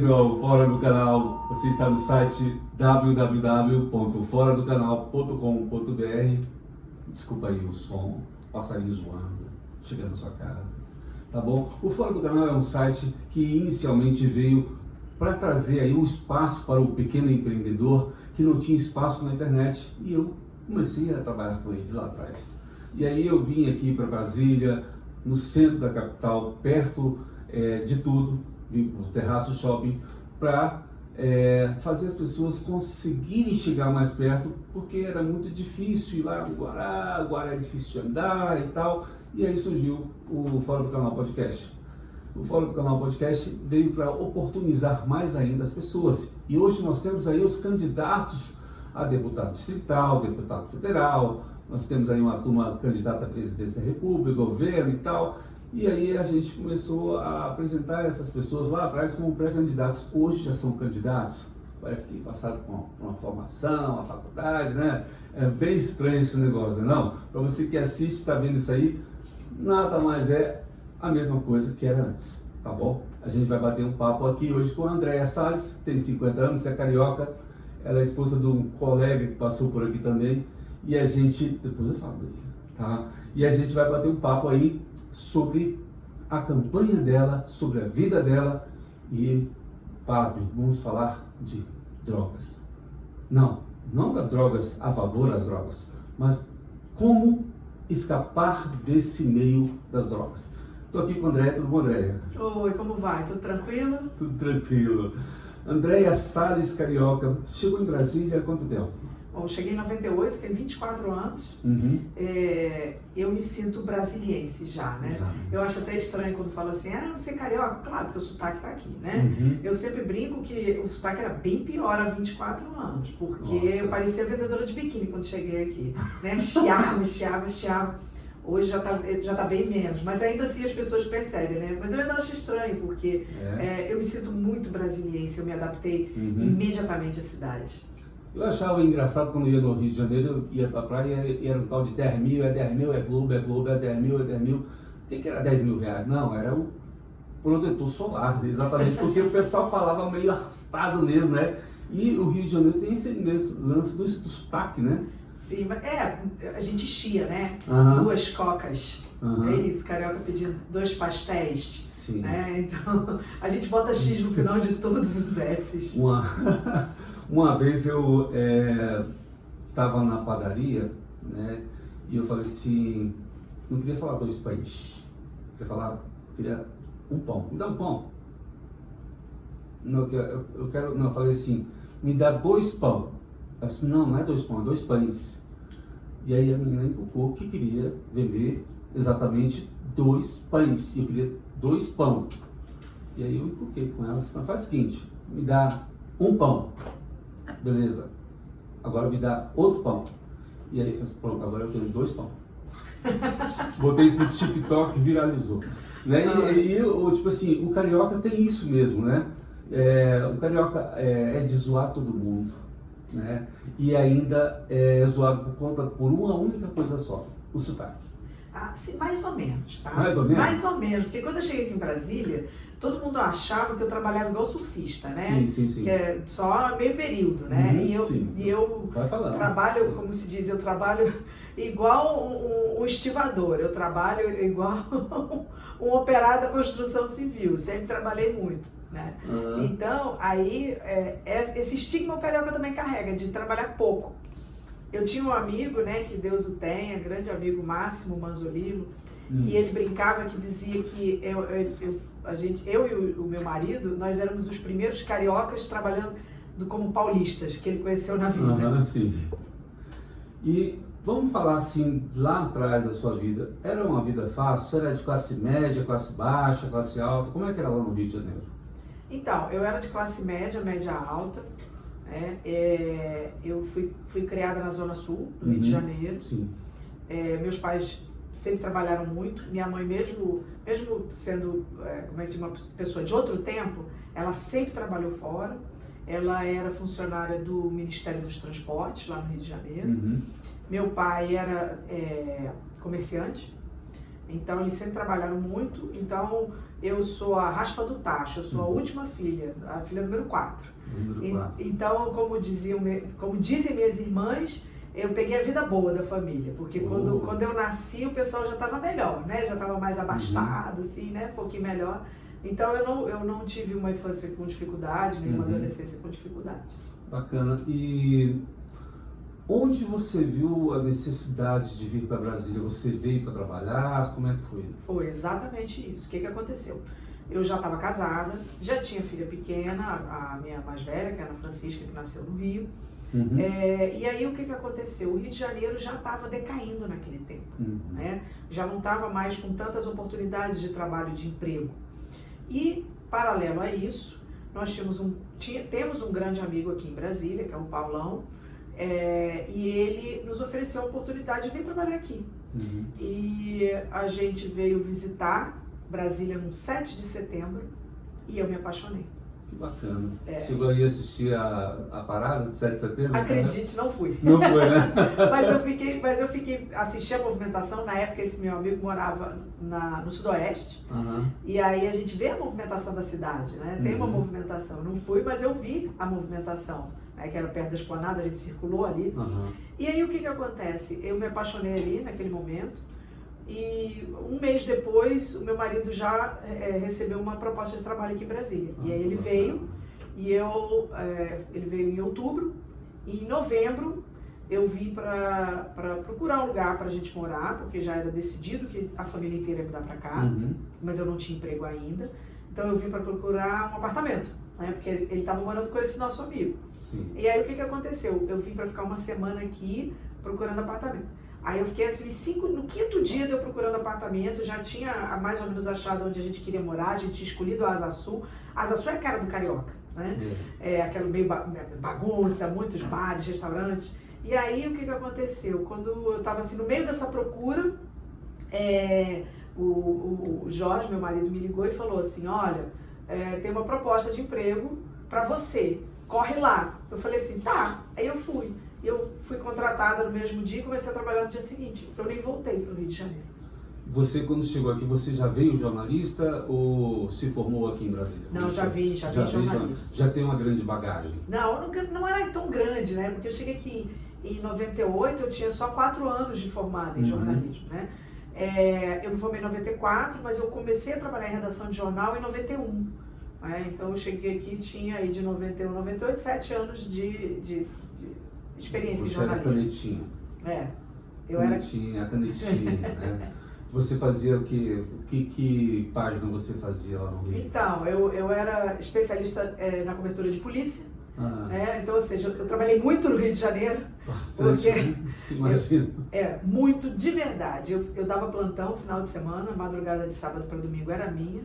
Ao Fora do Canal, você está no site www.foradocanal.com.br. Desculpa aí o som, passarinho zoando, chegando na sua cara, tá bom? O Fora do Canal é um site que inicialmente veio para trazer aí um espaço para o pequeno empreendedor que não tinha espaço na internet, e eu comecei a trabalhar com eles lá atrás. E aí eu vim aqui para Brasília, no centro da capital, perto de tudo, vim para o Terraço Shopping, para fazer as pessoas conseguirem chegar mais perto, porque era muito difícil ir lá no Guará, agora é difícil de andar e tal, e aí surgiu o Fora do Canal Podcast. O Fora do Canal Podcast veio para oportunizar mais ainda as pessoas, e hoje nós temos aí os candidatos a deputado distrital, deputado federal, nós temos aí uma turma candidata à presidência da República, governo e tal. E aí a gente começou a apresentar essas pessoas lá atrás como pré-candidatos. Hoje já são candidatos, parece que passaram por uma formação, uma faculdade, né? É bem estranho esse negócio, não? Para você que assiste, está vendo isso aí, nada mais é a mesma coisa que era antes, tá bom? A gente vai bater um papo aqui hoje com a Andréia Salles, que tem 50 anos, é carioca, ela é esposa de um colega que passou por aqui também, e a gente, depois eu falo dele, tá? E a gente vai bater um papo aí sobre a campanha dela, sobre a vida dela e, pasmem, vamos falar de drogas. Não das drogas a favor das drogas, mas como escapar desse meio das drogas. Estou aqui com a Andréia, tudo bom, Andréia? Oi, como vai? Tudo tranquilo? Tudo tranquilo. Andréia Salles, carioca, chegou em Brasília há quanto tempo? Bom, cheguei em 98, tenho 24 anos. Uhum. Eu me sinto brasiliense já, né? Já. Eu acho até estranho quando fala assim, você é carioca? Claro, porque o sotaque tá aqui, né? Uhum. Eu sempre brinco que o sotaque era bem pior há 24 anos, porque Nossa. eu parecia vendedora de biquíni quando cheguei aqui, né? Chiava. Hoje já tá bem menos, mas ainda assim as pessoas percebem, né? Mas eu ainda acho estranho, porque eu me sinto muito brasiliense, eu me adaptei imediatamente à cidade. Eu achava engraçado quando eu ia no Rio de Janeiro, eu ia pra praia e era um tal de 10 mil, é 10 mil, é Globo, é 10 mil, é 10 mil. O que era 10 mil reais? Não, era o protetor solar, exatamente, porque o pessoal falava meio arrastado mesmo, né? E o Rio de Janeiro tem esse mesmo lance do sotaque, né? Sim, mas a gente chia, né? Uhum. 2 cocas. Uhum. É isso, carioca pedindo 2 pastéis. Sim. Né? Então, a gente bota X no final de todos os S's. Uma vez eu estava na padaria, né? E eu falei assim, não queria falar 2 pães. Queria um pão. Me dá um pão. Não, eu falei assim, me dá 2 pão. Eu disse, não é 2 pão, é 2 pães. E aí a menina encucou que queria vender exatamente 2 pães. E eu queria 2 pão. E aí eu encuquei com ela, então faz o seguinte, me dá um pão. Beleza. Agora me dá outro pão. E aí eu falei, pronto, agora eu tenho 2 pão. Botei isso no TikTok, viralizou. Né? E tipo assim, o carioca tem isso mesmo, né? O carioca é de zoar todo mundo, né? E ainda é zoado por uma única coisa só, o sotaque. Sim, mais ou menos, tá? Mais ou menos? Mais ou menos, porque quando eu cheguei aqui em Brasília, todo mundo achava que eu trabalhava igual surfista, né? Sim. Que é só meio período, né? E eu trabalho, como se diz, eu trabalho igual um estivador, eu trabalho igual um operário da construção civil, sempre trabalhei muito, né? Então, aí, esse estigma o carioca também carrega, de trabalhar pouco. Eu tinha um amigo, né, que Deus o tenha, grande amigo Máximo Manzolillo, que ele brincava, que dizia que eu e o meu marido, nós éramos os primeiros cariocas trabalhando como paulistas, que ele conheceu na vida. Sim. E vamos falar assim, lá atrás da sua vida, era uma vida fácil? Você era de classe média, classe baixa, classe alta? Como é que era lá no Rio de Janeiro? Então, eu era de classe média, média alta. Eu fui criada na Zona Sul do Rio de Janeiro. Sim. Meus pais sempre trabalharam muito. Minha mãe, mesmo sendo uma pessoa de outro tempo, ela sempre trabalhou fora. Ela era funcionária do Ministério dos Transportes, lá no Rio de Janeiro. Meu pai era comerciante. Então eles sempre trabalharam muito, então eu sou a raspa do tacho, eu sou a última filha, a filha número 4. Então, como dizem minhas irmãs, eu peguei a vida boa da família, porque quando eu nasci o pessoal já estava melhor, né? Já estava mais abastado, assim, né? Um pouquinho melhor. Então eu não tive uma infância com dificuldade, nem uma adolescência com dificuldade. Bacana. E onde você viu a necessidade de vir para Brasília? Você veio para trabalhar? Como é que foi? Foi exatamente isso. O que aconteceu? Eu já estava casada, já tinha filha pequena, a minha mais velha, que é a Ana Francisca, que nasceu no Rio. E aí o que aconteceu? O Rio de Janeiro já estava decaindo naquele tempo, né? Já não estava mais com tantas oportunidades de trabalho, de emprego. E, paralelo a isso, nós temos um grande amigo aqui em Brasília, que é o Paulão, e ele nos ofereceu a oportunidade de vir trabalhar aqui. E a gente veio visitar Brasília no 7 de setembro e eu me apaixonei. Que bacana. Chegou aí a assistir a parada de 7 de setembro? Acredite, não fui. Não foi, né? mas eu fiquei, assisti a movimentação. Na época esse meu amigo morava no Sudoeste. E aí a gente vê a movimentação da cidade, né? Tem uma movimentação. Não fui, mas eu vi a movimentação, né? Que era perto da Esplanada, a gente circulou ali. E aí o que acontece? Eu me apaixonei ali naquele momento. E um mês depois, o meu marido já recebeu uma proposta de trabalho aqui em Brasília. E aí ele veio, ele veio em outubro, e em novembro eu vim para procurar um lugar para a gente morar, porque já era decidido que a família inteira ia mudar para cá, mas eu não tinha emprego ainda. Então eu vim para procurar um apartamento, né, porque ele estava morando com esse nosso amigo. E aí o que aconteceu? Eu vim para ficar uma semana aqui procurando apartamento. Aí eu fiquei assim, no 5º dia de eu procurando apartamento, já tinha mais ou menos achado onde a gente queria morar, a gente tinha escolhido a Asa Sul. A Asa Sul é a cara do carioca, né? Aquela meio bagunça, muitos bares, restaurantes. E aí o que aconteceu? Quando eu estava assim, no meio dessa procura, o Jorge, meu marido, me ligou e falou assim, olha, tem uma proposta de emprego para você, corre lá. Eu falei assim, tá. Aí eu fui. Eu fui contratada no mesmo dia e comecei a trabalhar no dia seguinte. Eu nem voltei para o Rio de Janeiro. Você, quando chegou aqui, você já veio jornalista ou se formou aqui em Brasília? Não, já vim jornalista. Já tem uma grande bagagem? Não era tão grande, né? Porque eu cheguei aqui em 98, eu tinha só 4 anos de formada em jornalismo, né? Eu me formei em 94, mas eu comecei a trabalhar em redação de jornal em 91. Então eu cheguei aqui e tinha aí de 91 a 98, 7 anos de experiência em jornalismo. Você era canetinha? A canetinha, né? Você fazia o quê? Que página você fazia lá no Rio? Então, eu era especialista na cobertura de polícia. Então, ou seja, eu trabalhei muito no Rio de Janeiro. Bastante, imagino. Muito, de verdade. Eu dava plantão no final de semana, madrugada de sábado para domingo era minha.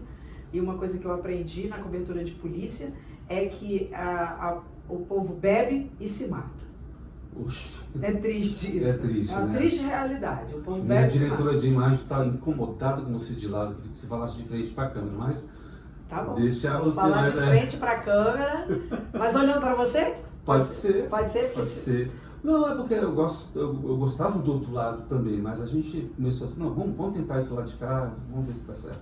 E uma coisa que eu aprendi na cobertura de polícia é que o povo bebe e se mata. Oxe. É triste isso. É triste, uma triste realidade. O povo bebe a diretora de imagem está incomodada com você de lado, queria que você falasse de frente para a câmera, mas tá bom. Deixa Vou você falar de frente para a câmera, mas olhando para você? Pode ser. Pode ser? Pode ser. Não, é porque eu gostava do outro lado também, mas a gente começou assim, não, vamos tentar esse lado de cá, vamos ver se dá certo.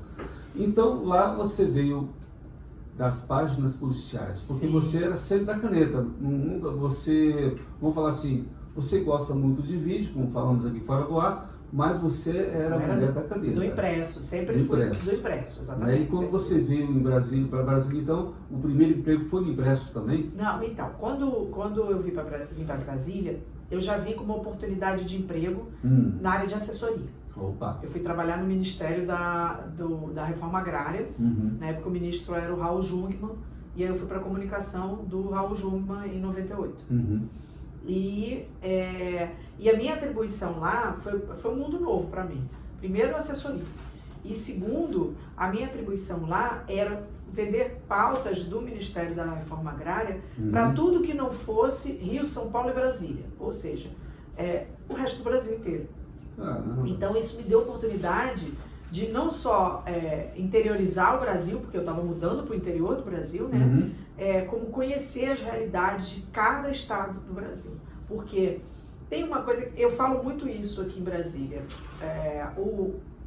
Então lá você veio das páginas policiais, porque você era sempre da caneta, você, vamos falar assim, você gosta muito de vídeo, como falamos aqui fora do ar, mas você era a mulher da caneta. Do impresso, sempre fui do impresso, exatamente. E quando você veio em Brasília, para Brasília, então, o primeiro emprego foi no impresso também? Não, então, quando eu vim para Brasília, eu já vim com uma oportunidade de emprego na área de assessoria. Opa. Eu fui trabalhar no Ministério da Reforma Agrária, na época o ministro era o Raul Jungmann, e aí eu fui para a comunicação do Raul Jungmann em 98. E a minha atribuição lá foi um mundo novo para mim. Primeiro, assessoria. E segundo, a minha atribuição lá era vender pautas do Ministério da Reforma Agrária para tudo que não fosse Rio, São Paulo e Brasília. Ou seja, o resto do Brasil inteiro. Então isso me deu oportunidade de não só interiorizar o Brasil, porque eu estava mudando para o interior do Brasil, né? Como conhecer as realidades de cada estado do Brasil. Porque tem uma coisa, eu falo muito isso aqui em Brasília,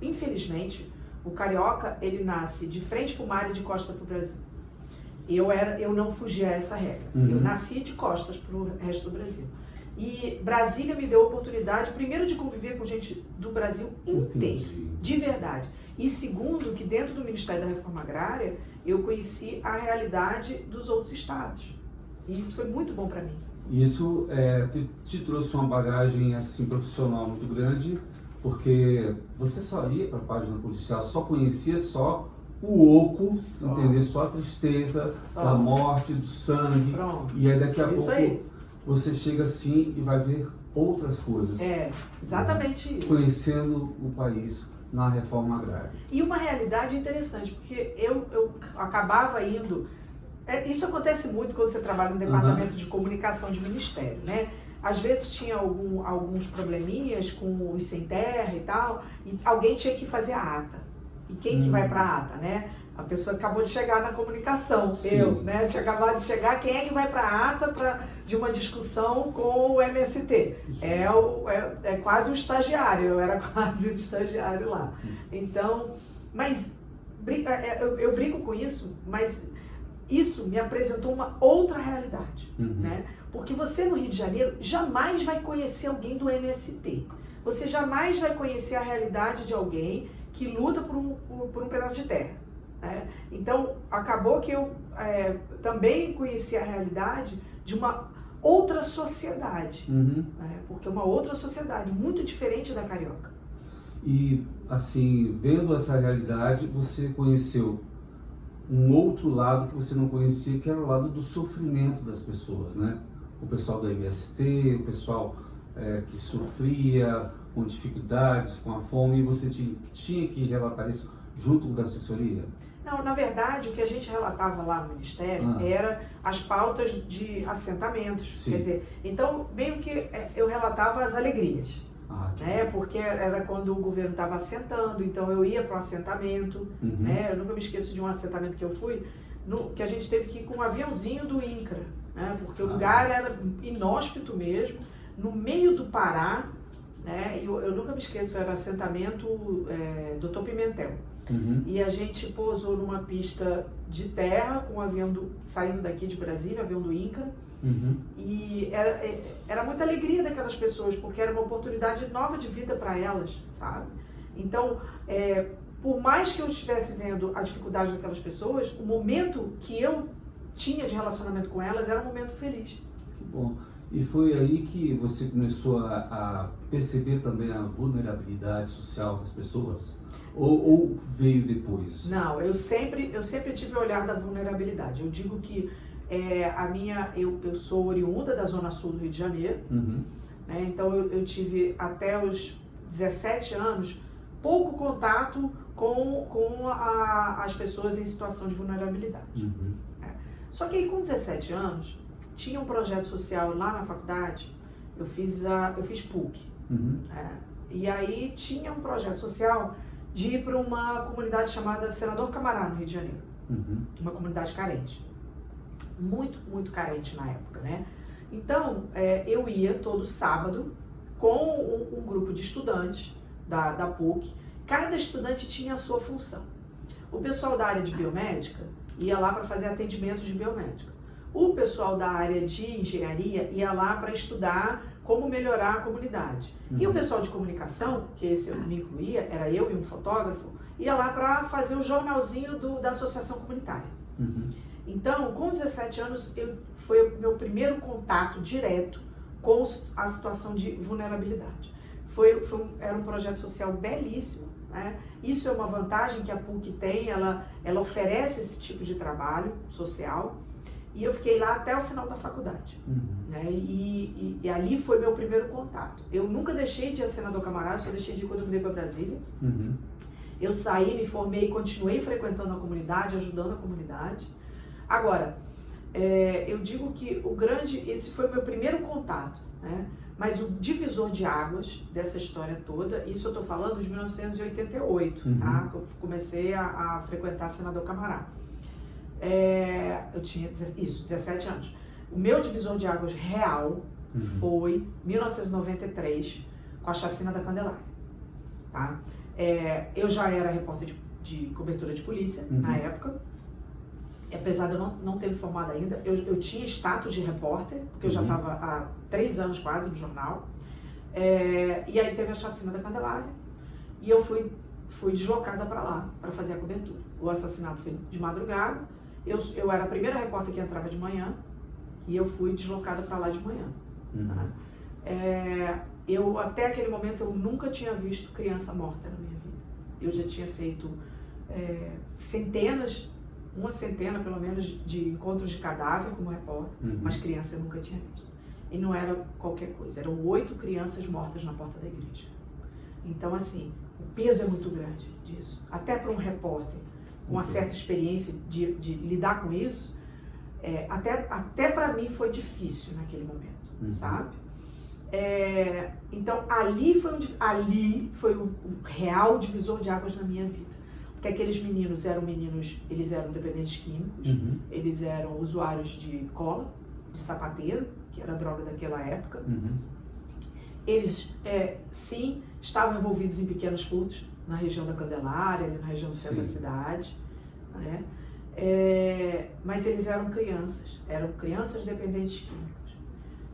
infelizmente, o carioca, ele nasce de frente para o mar e de costas para o Brasil. Eu não fugia a essa regra. Eu nasci de costas para o resto do Brasil. E Brasília me deu a oportunidade, primeiro, de conviver com gente do Brasil inteiro, de verdade. E segundo, que dentro do Ministério da Reforma Agrária, eu conheci a realidade dos outros estados. E isso foi muito bom para mim. Isso te trouxe uma bagagem assim, profissional muito grande, porque você só ia para a página policial, só conhecia só o oco, entender? Só a tristeza da morte, do sangue. Pronto. E aí daqui a Isso pouco aí. Você chega assim e vai ver outras coisas. Exatamente isso. Conhecendo o país na reforma agrária. E uma realidade interessante, porque eu acabava indo... isso acontece muito quando você trabalha no departamento de comunicação de ministério, né? Às vezes tinha alguns probleminhas com os sem terra e tal, e alguém tinha que fazer a ata. E quem que vai para a ata, né? A pessoa acabou de chegar na comunicação, né? Tinha acabado de chegar, quem é que vai para a ata de uma discussão com o MST? É quase um estagiário, eu era quase um estagiário lá. Então, mas eu brinco com isso, mas isso me apresentou uma outra realidade, né? Porque você no Rio de Janeiro jamais vai conhecer alguém do MST. Você jamais vai conhecer a realidade de alguém que luta por um pedaço de terra. Então, acabou que eu também conheci a realidade de uma outra sociedade, porque é uma outra sociedade, muito diferente da carioca. E, assim, vendo essa realidade, você conheceu um outro lado que você não conhecia, que era o lado do sofrimento das pessoas, né? O pessoal do MST, o pessoal que sofria com dificuldades, com a fome, e você tinha que relatar isso junto da assessoria? Não, na verdade, o que a gente relatava lá no Ministério era as pautas de assentamentos. Sim. Quer dizer, então, meio que eu relatava as alegrias. Né? Porque era quando o governo estava assentando, então eu ia para o assentamento. Né? Eu nunca me esqueço de um assentamento que eu fui, que a gente teve que ir com um aviãozinho do INCRA, né? Porque o lugar era inóspito mesmo, no meio do Pará. Né? Eu nunca me esqueço, era assentamento Dr. Pimentel. E a gente pousou numa pista de terra com um avião saindo daqui de Brasília, avião do INCRA. E era muita alegria daquelas pessoas, porque era uma oportunidade nova de vida para elas, sabe? Então, por mais que eu estivesse vendo a dificuldade daquelas pessoas, o momento que eu tinha de relacionamento com elas era um momento feliz. Que bom. E foi aí que você começou a perceber também a vulnerabilidade social das pessoas? Ou veio depois? Não, eu sempre tive o olhar da vulnerabilidade. Eu digo que eu sou oriunda da Zona Sul do Rio de Janeiro, né? Então eu tive até os 17 anos pouco contato com as pessoas em situação de vulnerabilidade. Só que aí com 17 anos, tinha um projeto social lá na faculdade, eu fiz PUC. E aí tinha um projeto social de ir para uma comunidade chamada Senador Camará, no Rio de Janeiro. Uma comunidade carente. Muito, muito carente na época, né? Então, eu ia todo sábado com um grupo de estudantes da PUC. Cada estudante tinha a sua função. O pessoal da área de biomédica ia lá para fazer atendimento de biomédica. O pessoal da área de engenharia ia lá para estudar como melhorar a comunidade. E o pessoal de comunicação, que esse eu me incluía, era eu e um fotógrafo, ia lá para fazer o jornalzinho da associação comunitária. Então, com 17 anos, foi o meu primeiro contato direto com a situação de vulnerabilidade. Era um projeto social belíssimo, né? Isso é uma vantagem que a PUC tem, ela oferece esse tipo de trabalho social. E eu fiquei lá até o final da faculdade. Né? E ali foi meu primeiro contato. Eu nunca deixei de ir a Senador Camará, eu só deixei de ir quando eu mudei para Brasília. Eu saí, me formei, continuei frequentando a comunidade, ajudando a comunidade. Agora, eu digo que esse foi o meu primeiro contato, né? Mas o divisor de águas dessa história toda, isso eu estou falando de 1988, tá? Que eu comecei a frequentar a Senador Camará. Eu tinha 17 anos. O meu divisor de águas real foi 1993, com a chacina da Candelária. tá? Eu já era repórter de cobertura de polícia na época, apesar de eu não ter me formado ainda, eu tinha status de repórter, porque eu já estava há 3 anos quase no jornal, e aí teve a chacina da Candelária, e eu fui deslocada para lá, para fazer a cobertura. O assassinato foi de madrugada, eu era a primeira repórter que entrava de manhã, e eu fui deslocada para lá de manhã. Tá? Até aquele momento, eu nunca tinha visto criança morta na minha vida. Eu já tinha feito uma centena pelo menos, de encontros de cadáver como repórter, mas criança eu nunca tinha visto. E não era qualquer coisa, eram 8 crianças mortas na porta da igreja. Então, assim, o peso é muito grande disso. Até para um repórter com uma certa experiência de lidar com isso, até para mim foi difícil naquele momento, sabe? Então, ali foi o real divisor de águas na minha vida. Porque aqueles meninos, eles eram dependentes químicos, eles eram usuários de cola, de sapateiro, que era a droga daquela época. Eles, sim, estavam envolvidos em pequenos furtos na região da Candelária, na região do centro da cidade, né? Mas eles eram crianças dependentes químicos.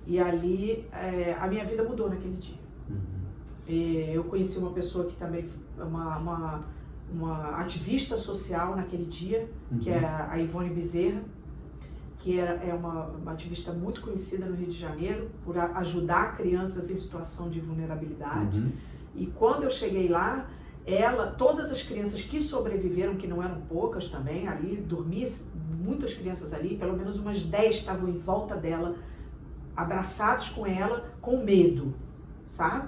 E ali, a minha vida mudou naquele dia. Eu conheci uma pessoa que também, uma ativista social naquele dia, que é a Ivone Bezerra, que é uma ativista muito conhecida no Rio de Janeiro por ajudar crianças em situação de vulnerabilidade. E quando eu cheguei lá, todas as crianças que sobreviveram, que não eram poucas também, ali, dormiam muitas crianças ali, pelo menos umas 10 estavam em volta dela, abraçados com ela, com medo, sabe?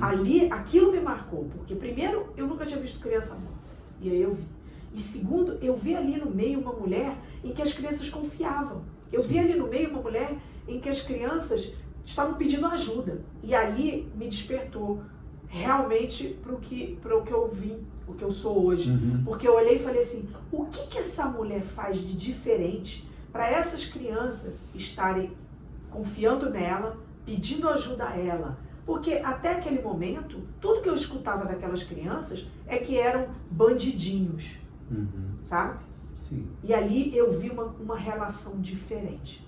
Ali, aquilo me marcou, porque primeiro, eu nunca tinha visto criança morta, e aí eu vi. E segundo, eu vi ali no meio uma mulher em que as crianças confiavam. Eu vi ali no meio uma mulher em que as crianças estavam pedindo ajuda. E ali me despertou realmente para o que eu vim, o que eu sou hoje. Porque eu olhei e falei assim, o que essa mulher faz de diferente para essas crianças estarem confiando nela, pedindo ajuda a ela? Porque até aquele momento, tudo que eu escutava daquelas crianças é que eram bandidinhos, sabe? Sim. E ali eu vi uma relação diferente.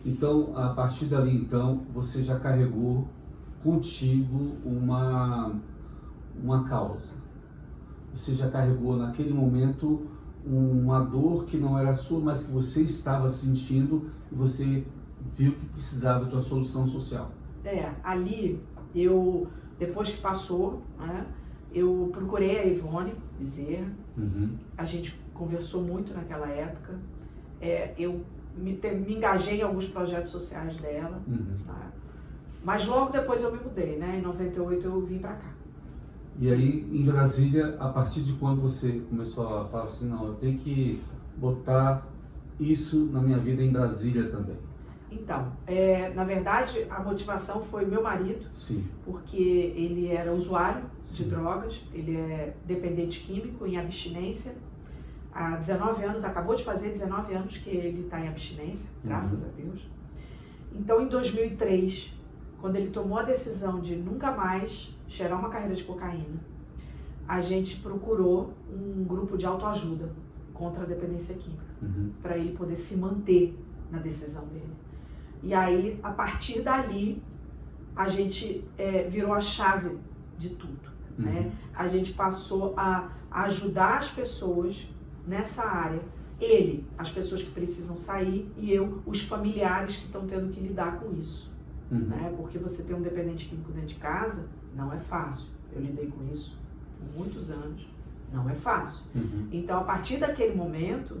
Então, a partir dali, então, você já carregou contigo uma causa. Você já carregou naquele momento uma dor que não era sua, mas que você estava sentindo e você viu que precisava de uma solução social. Ali, depois que passou, né, eu procurei a Ivone Bezerra, a gente conversou muito naquela época, eu me engajei em alguns projetos sociais dela, tá? Mas logo depois eu me mudei, né? Em 98 eu vim pra cá. E aí, em Brasília, a partir de quando você começou a falar assim, não, eu tenho que botar isso na minha vida em Brasília também? Então, na verdade, a motivação foi meu marido, porque ele era usuário de drogas, ele é dependente químico, em abstinência, há 19 anos, acabou de fazer 19 anos que ele está em abstinência, graças a Deus. Então, em 2003, quando ele tomou a decisão de nunca mais cheirar uma carreira de cocaína, a gente procurou um grupo de autoajuda contra a dependência química, para ele poder se manter na decisão dele. E aí, a partir dali, a gente virou a chave de tudo, né? A gente passou a ajudar as pessoas nessa área. As pessoas que precisam sair, e os familiares que estão tendo que lidar com isso. Né? Porque você ter um dependente químico dentro de casa não é fácil. Eu lidei com isso por muitos anos, não é fácil. Então, a partir daquele momento,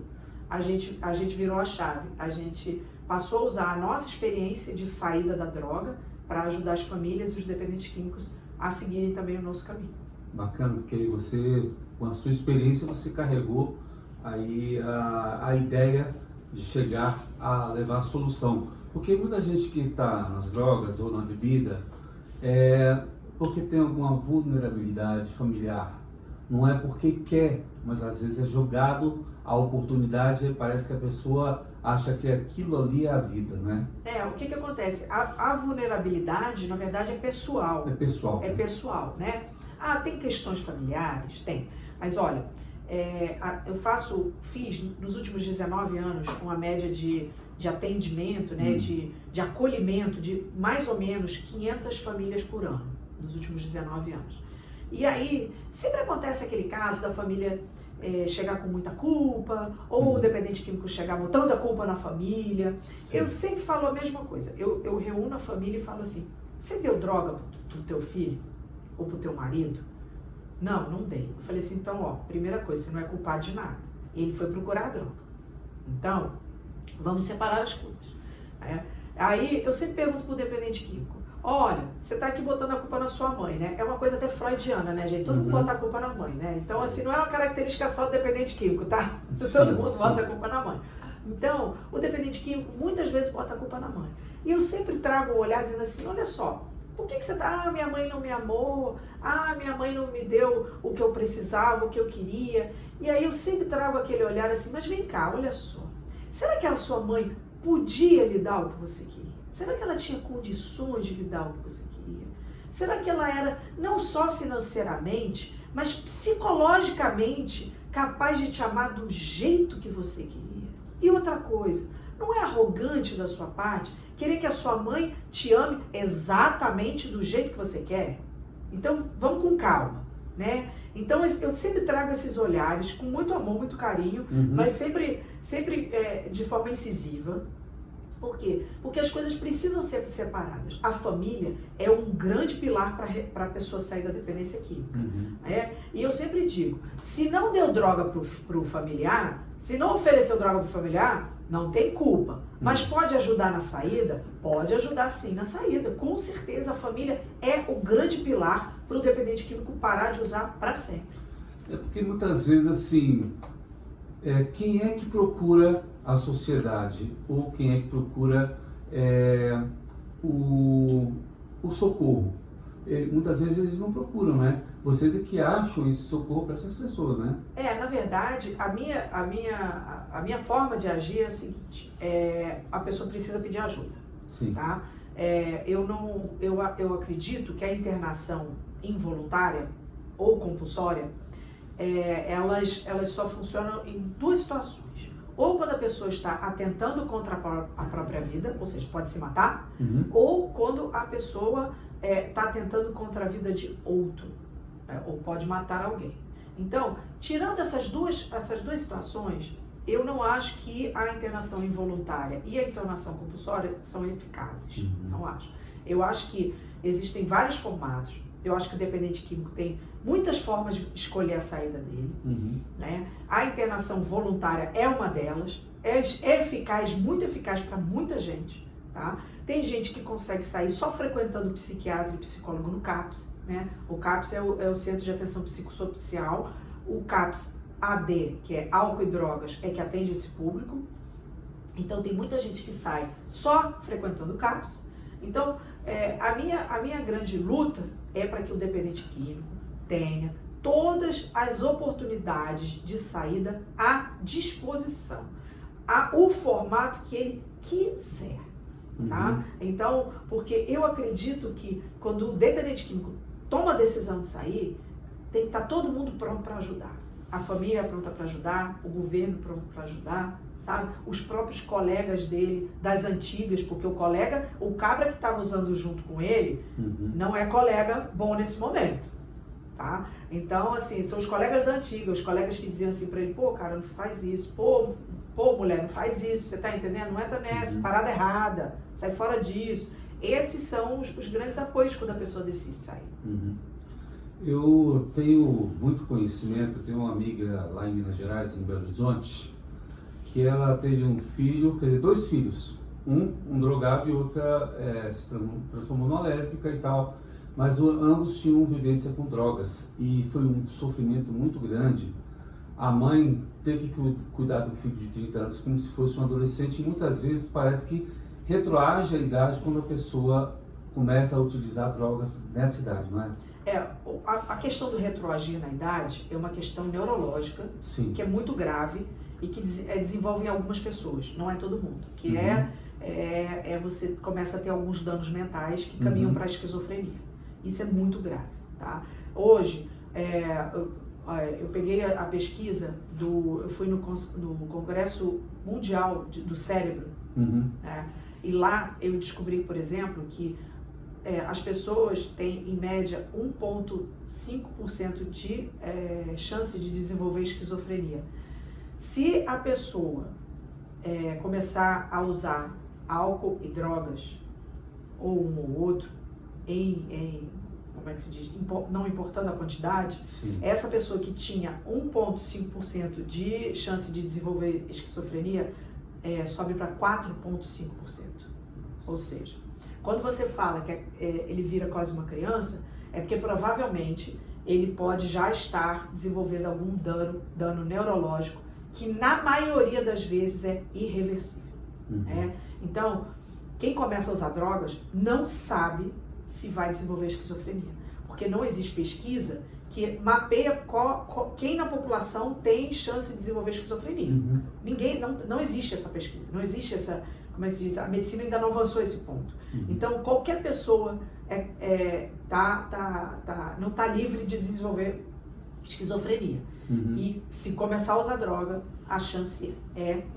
a gente virou a chave. A gente passou a usar a nossa experiência de saída da droga para ajudar as famílias e os dependentes químicos a seguirem também o nosso caminho. Bacana, porque você, com a sua experiência, você carregou aí a ideia de chegar a levar a solução. Porque muita gente que está nas drogas ou na bebida porque tem alguma vulnerabilidade familiar. Não é porque quer, mas às vezes é jogado a oportunidade, parece que a pessoa acha que aquilo ali é a vida, né? O que acontece? A vulnerabilidade, na verdade, é pessoal. É pessoal. É pessoal, né? Ah, tem questões familiares? Tem. Mas olha, eu fiz nos últimos 19 anos uma média de atendimento, né, de acolhimento de mais ou menos 500 famílias por ano, nos últimos 19 anos. E aí, sempre acontece aquele caso da família chegar com muita culpa, ou o dependente químico chegar botando a culpa na família. Sim. Eu sempre falo a mesma coisa. Eu reúno a família e falo assim, você deu droga pro teu filho? Ou pro teu marido? Não dei. Eu falei assim, então, ó, primeira coisa, você não é culpado de nada. Ele foi procurar a droga. Então, vamos separar as coisas. Aí, eu sempre pergunto pro dependente químico, olha, você está aqui botando a culpa na sua mãe, né? É uma coisa até freudiana, né, gente? Todo mundo bota a culpa na mãe, né? Então, assim, não é uma característica só do dependente químico, tá? Todo mundo bota a culpa na mãe. Então, o dependente químico muitas vezes bota a culpa na mãe. E eu sempre trago o olhar dizendo assim, olha só, por que você tá, ah, minha mãe não me amou, ah, minha mãe não me deu o que eu precisava, o que eu queria. E aí eu sempre trago aquele olhar assim, mas vem cá, olha só, será que a sua mãe podia lhe dar o que você queria? Será que ela tinha condições de lhe dar o que você queria? Será que ela era não só financeiramente, mas psicologicamente capaz de te amar do jeito que você queria? E outra coisa, não é arrogante da sua parte querer que a sua mãe te ame exatamente do jeito que você quer? Então, vamos com calma, né? Então, eu sempre trago esses olhares com muito amor, muito carinho, mas sempre de forma incisiva. Por quê? Porque as coisas precisam ser separadas. A família é um grande pilar para a pessoa sair da dependência química. E eu sempre digo, se não deu droga para o familiar, se não ofereceu droga para o familiar, não tem culpa. Mas pode ajudar na saída? Pode ajudar sim na saída. Com certeza a família é o grande pilar para o dependente químico parar de usar para sempre. É porque muitas vezes assim, quem é que procura a sociedade ou quem é que procura o socorro? Muitas vezes eles não procuram, né? Vocês é que acham esse socorro para essas pessoas, né? Na verdade, a minha forma de agir é o seguinte, a pessoa precisa pedir ajuda. Sim. Tá? Eu acredito que a internação involuntária ou compulsória, elas só funcionam em duas situações. Ou quando a pessoa está atentando contra a própria vida, ou seja, pode se matar, ou quando a pessoa está atentando contra a vida de outro, ou pode matar alguém. Então, tirando essas duas situações, eu não acho que a internação involuntária e a internação compulsória são eficazes. Não acho. Eu acho que existem vários formatos. Eu acho que o dependente químico tem muitas formas de escolher a saída dele. Né? A internação voluntária é uma delas. É eficaz, muito eficaz para muita gente. Tá? Tem gente que consegue sair só frequentando psiquiatra e psicólogo no CAPS. Né? O CAPS é o Centro de Atenção Psicossocial. O CAPS AD, que é álcool e drogas, é que atende esse público. Então tem muita gente que sai só frequentando o CAPS. Então, a minha grande luta é para que o dependente químico tenha todas as oportunidades de saída à disposição, o formato que ele quiser. Tá? Então, porque eu acredito que quando o dependente químico toma a decisão de sair, tem que estar todo mundo pronto para ajudar. A família pronta para ajudar, o governo pronto para ajudar, sabe? Os próprios colegas dele, das antigas, porque o cabra que estava usando junto com ele, não é colega bom nesse momento, tá? Então, assim, são os colegas da antiga, os colegas que diziam assim para ele, pô, cara, não faz isso, pô, mulher, não faz isso, você tá entendendo? Não entra nessa, parada errada, sai fora disso. Esses são os grandes apoios quando a pessoa decide sair. Eu tenho muito conhecimento, tenho uma amiga lá em Minas Gerais, em Belo Horizonte, que ela teve um filho, quer dizer, dois filhos, um drogado e outra se transformou numa lésbica e tal, mas ambos tinham vivência com drogas e foi um sofrimento muito grande. A mãe teve que cuidar do filho de 30 anos como se fosse um adolescente e muitas vezes parece que retroage a idade quando a pessoa começa a utilizar drogas nessa idade, não é? A questão do retroagir na idade é uma questão neurológica, sim, que é muito grave e que desenvolve em algumas pessoas, não é todo mundo, que você começa a ter alguns danos mentais que caminham para a esquizofrenia. Isso é muito grave, tá? Hoje, eu peguei a pesquisa eu fui no Congresso Mundial do Cérebro, né? E lá eu descobri, por exemplo, que as pessoas têm, em média, 1,5% de chance de desenvolver esquizofrenia. Se a pessoa começar a usar álcool e drogas, ou um ou outro, como é que se diz, não importando a quantidade, sim, essa pessoa que tinha 1,5% de chance de desenvolver esquizofrenia, sobe para 4,5%. Ou seja, quando você fala que ele vira quase uma criança, é porque provavelmente ele pode já estar desenvolvendo algum dano neurológico, que na maioria das vezes é irreversível. Então, quem começa a usar drogas não sabe se vai desenvolver esquizofrenia, porque não existe pesquisa que mapeia quem na população tem chance de desenvolver esquizofrenia. Não existe essa pesquisa, não existe essa, como é que se diz, a medicina ainda não avançou esse ponto. Então, qualquer pessoa não está livre de desenvolver esquizofrenia. E se começar a usar droga, a chance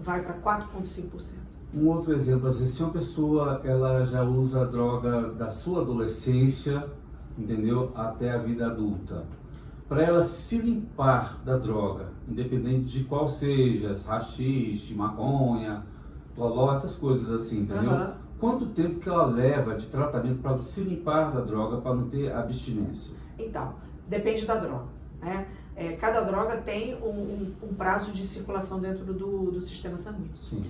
vai para 4,5%. Um outro exemplo, às vezes, se uma pessoa ela já usa droga da sua adolescência, entendeu, até a vida adulta, para ela se limpar da droga, independente de qual seja, haxixe, maconha, loló, essas coisas assim, entendeu? Quanto tempo que ela leva de tratamento para se limpar da droga, para não ter abstinência? Então, depende da droga, né? Cada droga tem um prazo de circulação dentro do sistema sanguíneo. Sim.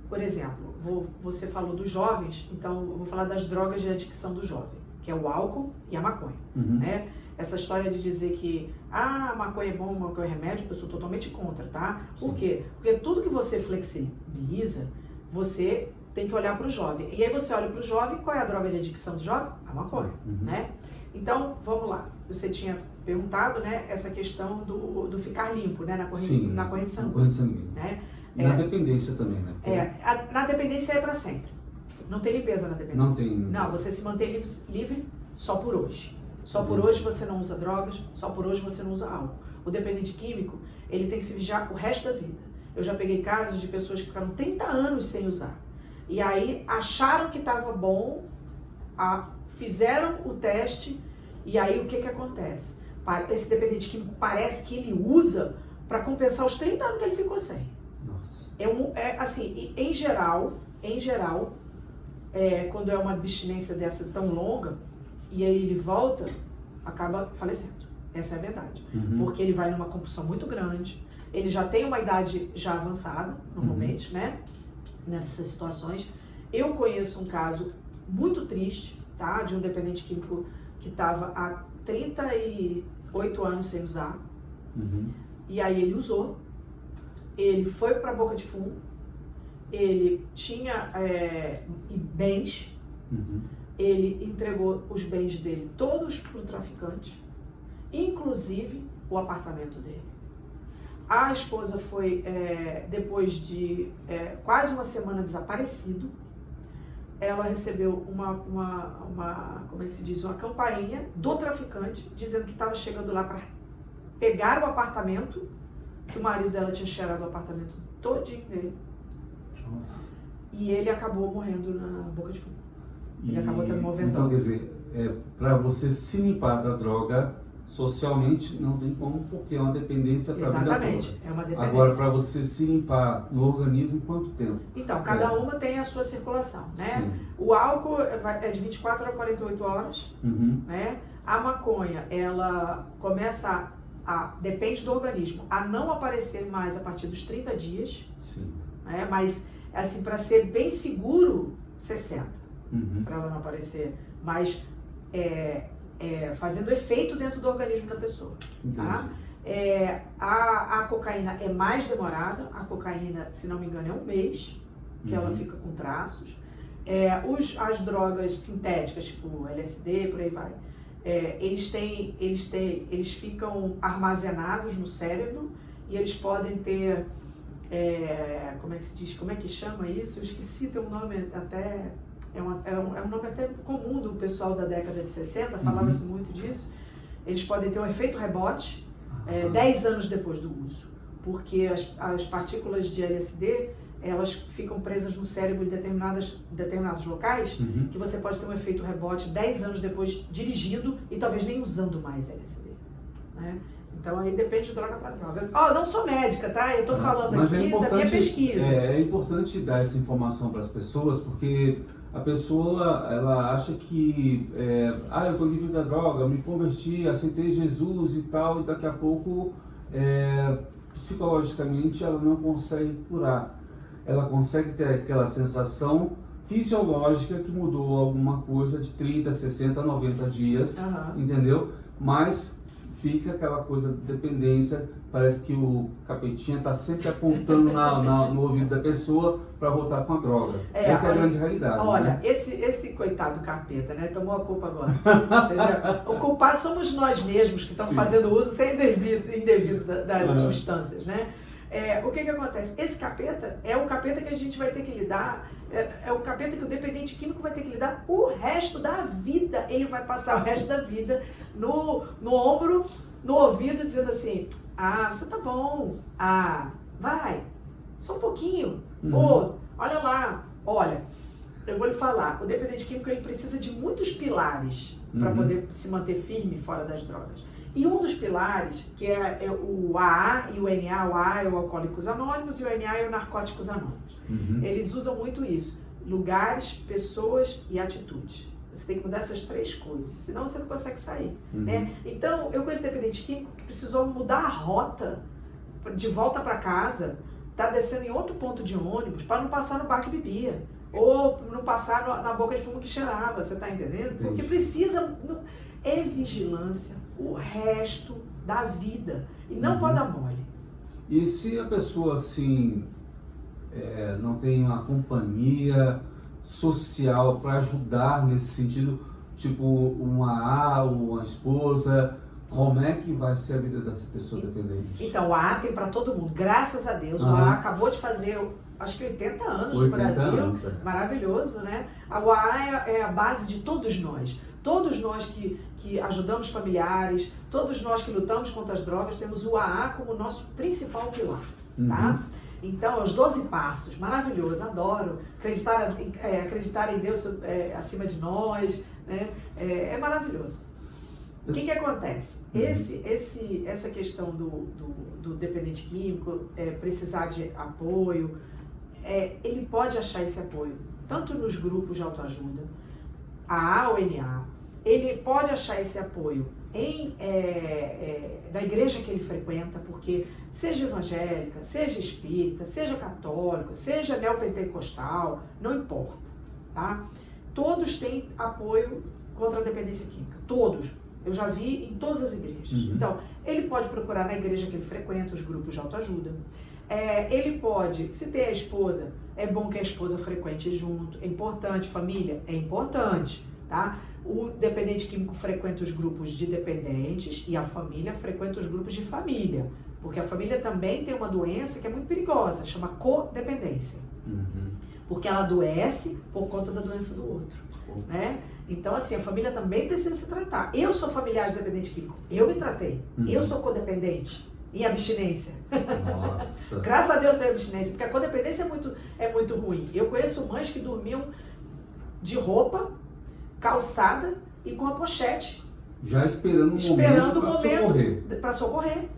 Por exemplo, você falou dos jovens, então eu vou falar das drogas de adicção do jovem, que é o álcool e a maconha. Né? Essa história de dizer que a maconha é bom, maconha é remédio, eu sou totalmente contra, tá? Por quê? Porque tudo que você flexibiliza, você tem que olhar para o jovem. E aí você olha para o jovem, qual é a droga de adicção do jovem? A maconha, né? Então, vamos lá. Você tinha perguntado, né, essa questão do ficar limpo, né, na corrente sanguínea. Né? Na dependência também, né? Na dependência é para sempre. Não tem limpeza na dependência. Não tem. Não, você se mantém livre só por hoje. Só por hoje você não usa drogas, só por hoje você não usa álcool. O dependente químico, ele tem que se vigiar o resto da vida. Eu já peguei casos de pessoas que ficaram 30 anos sem usar. E aí acharam que estava bom, fizeram o teste, e aí o que acontece? Esse dependente químico parece que ele usa para compensar os 30 anos que ele ficou sem. Nossa. Assim, em geral, quando é uma abstinência dessa tão longa, e aí ele volta, acaba falecendo. Essa é a verdade. Porque ele vai numa compulsão muito grande, ele já tem uma idade já avançada, normalmente, né? Nessas situações. Eu conheço um caso muito triste, tá? De um dependente químico que estava há 38 anos sem usar. E aí ele usou, ele foi para a boca de fumo, ele tinha bens, ele entregou os bens dele todos para o traficante, inclusive o apartamento dele. A esposa foi, depois de quase uma semana desaparecido, ela recebeu como é que se diz, uma campainha do traficante, dizendo que estava chegando lá para pegar o apartamento, que o marido dela tinha cheirado o apartamento todinho dele. Nossa. E ele acabou morrendo na boca de fumo. Ele acabou tendo uma overdose. Então, quer dizer, para você se limpar da droga, socialmente não tem como, porque é uma dependência para a vida toda. Exatamente, é uma dependência. Agora, para você se limpar no organismo, quanto tempo? Então, cada uma tem a sua circulação, né? Sim. O álcool é de 24 a 48 horas, né? A maconha, ela começa depende do organismo, a não aparecer mais a partir dos 30 dias. Sim. Né? Mas, assim, para ser bem seguro, 60, para ela não aparecer, mas fazendo efeito dentro do organismo da pessoa. Tá? A cocaína é mais demorada, a cocaína, se não me engano, é 1 mês, que ela fica com traços. As drogas sintéticas, tipo LSD, por aí vai, eles ficam armazenados no cérebro e eles podem ter, como é que se diz, como é que chama isso? Eu esqueci, tem um nome até é um nome até comum do pessoal da década de 60, falava-se muito disso. Eles podem ter um efeito rebote 10 anos depois do uso, porque as partículas de LSD, elas ficam presas no cérebro em determinados locais, que você pode ter um efeito rebote 10 anos depois dirigindo e talvez nem usando mais LSD, né? Então aí depende de droga para droga. Não sou médica, tá? Eu estou falando aqui da minha pesquisa. É importante dar essa informação para as pessoas, porque a pessoa, ela acha que, eu estou livre da droga, me converti, aceitei Jesus e tal, e daqui a pouco, psicologicamente, ela não consegue curar. Ela consegue ter aquela sensação fisiológica que mudou alguma coisa de 30, 60, 90 dias, entendeu? Mas fica aquela coisa de dependência, parece que o capetinha está sempre apontando no ouvido da pessoa para voltar com a droga. Essa é a grande realidade. Olha, né? esse coitado capeta, né, tomou a culpa agora. Entendeu? O culpado somos nós mesmos que estamos fazendo uso sem indevido das substâncias, né? O que acontece? Esse capeta é o capeta que a gente vai ter que lidar, é o capeta que o dependente químico vai ter que lidar o resto da vida. Ele vai passar o resto da vida no ombro, no ouvido, dizendo assim, você tá bom, vai, só um pouquinho, olha lá, olha, eu vou lhe falar, o dependente químico ele precisa de muitos pilares para poder se manter firme fora das drogas. E um dos pilares, que é o AA e o NA, o AA é o Alcoólicos Anônimos e o NA é o Narcóticos Anônimos. Eles usam muito isso, lugares, pessoas e atitudes. Você tem que mudar essas 3 coisas, senão você não consegue sair. Né? Então, eu conheço dependente químico que precisou mudar a rota de volta para casa, tá descendo em outro ponto de ônibus para não passar no bar que bebia, ou não passar na boca de fumo que cheirava, você tá entendendo? Porque precisa... É vigilância o resto da vida. E não pode dar mole. E se a pessoa, assim, não tem uma companhia social para ajudar nesse sentido, tipo uma uma esposa, como é que vai ser a vida dessa pessoa dependente? Então, o AA tem para todo mundo. Graças a Deus, o AA acabou de fazer... acho que 80 anos no Brasil, maravilhoso, né? O AA é a base de todos nós. Todos nós que ajudamos familiares, todos nós que lutamos contra as drogas, temos o AA como nosso principal pilar, tá? Então, os 12 passos, maravilhoso, adoro. Acreditar em Deus acima de nós, né? É maravilhoso. O que acontece? Essa questão do dependente químico, precisar de apoio, ele pode achar esse apoio, tanto nos grupos de autoajuda, AA ou NA, ele pode achar esse apoio da igreja que ele frequenta, porque seja evangélica, seja espírita, seja católica, seja neopentecostal, não importa, tá? Todos têm apoio contra a dependência química, todos. Eu já vi em todas as igrejas. Então, ele pode procurar na igreja que ele frequenta, os grupos de autoajuda. Ele pode, se tem a esposa, é bom que a esposa frequente junto, é importante, família, é importante, tá? O dependente químico frequenta os grupos de dependentes e a família frequenta os grupos de família, porque a família também tem uma doença que é muito perigosa, chama codependência, porque ela adoece por conta da doença do outro, né? Então, assim, a família também precisa se tratar. Eu sou familiar de dependente químico, eu me tratei, eu sou codependente. Em abstinência. Nossa. Graças a Deus tem abstinência, porque a codependência é muito ruim. Eu conheço mães que dormiam de roupa, calçada e com a pochete. Já esperando o momento para socorrer.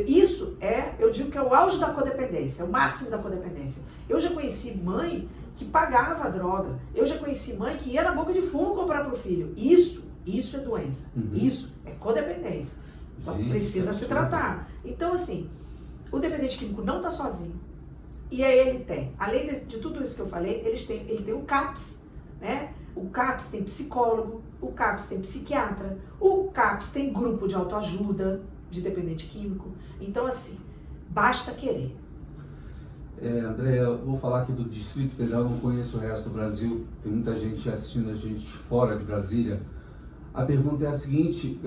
Isso eu digo que é o auge da codependência, o máximo da codependência. Eu já conheci mãe que pagava a droga. Eu já conheci mãe que ia na boca de fumo comprar para o filho. Isso é doença. Isso é codependência. Então, precisa se tratar. Então, assim, o dependente químico não está sozinho. E aí ele tem, além de tudo isso que eu falei, ele tem o CAPS, né? O CAPS tem psicólogo, o CAPS tem psiquiatra, o CAPS tem grupo de autoajuda de dependente químico. Então, assim, basta querer. André, eu vou falar aqui do Distrito Federal, não conheço o resto do Brasil, tem muita gente assistindo a gente fora de Brasília. A pergunta é a seguinte,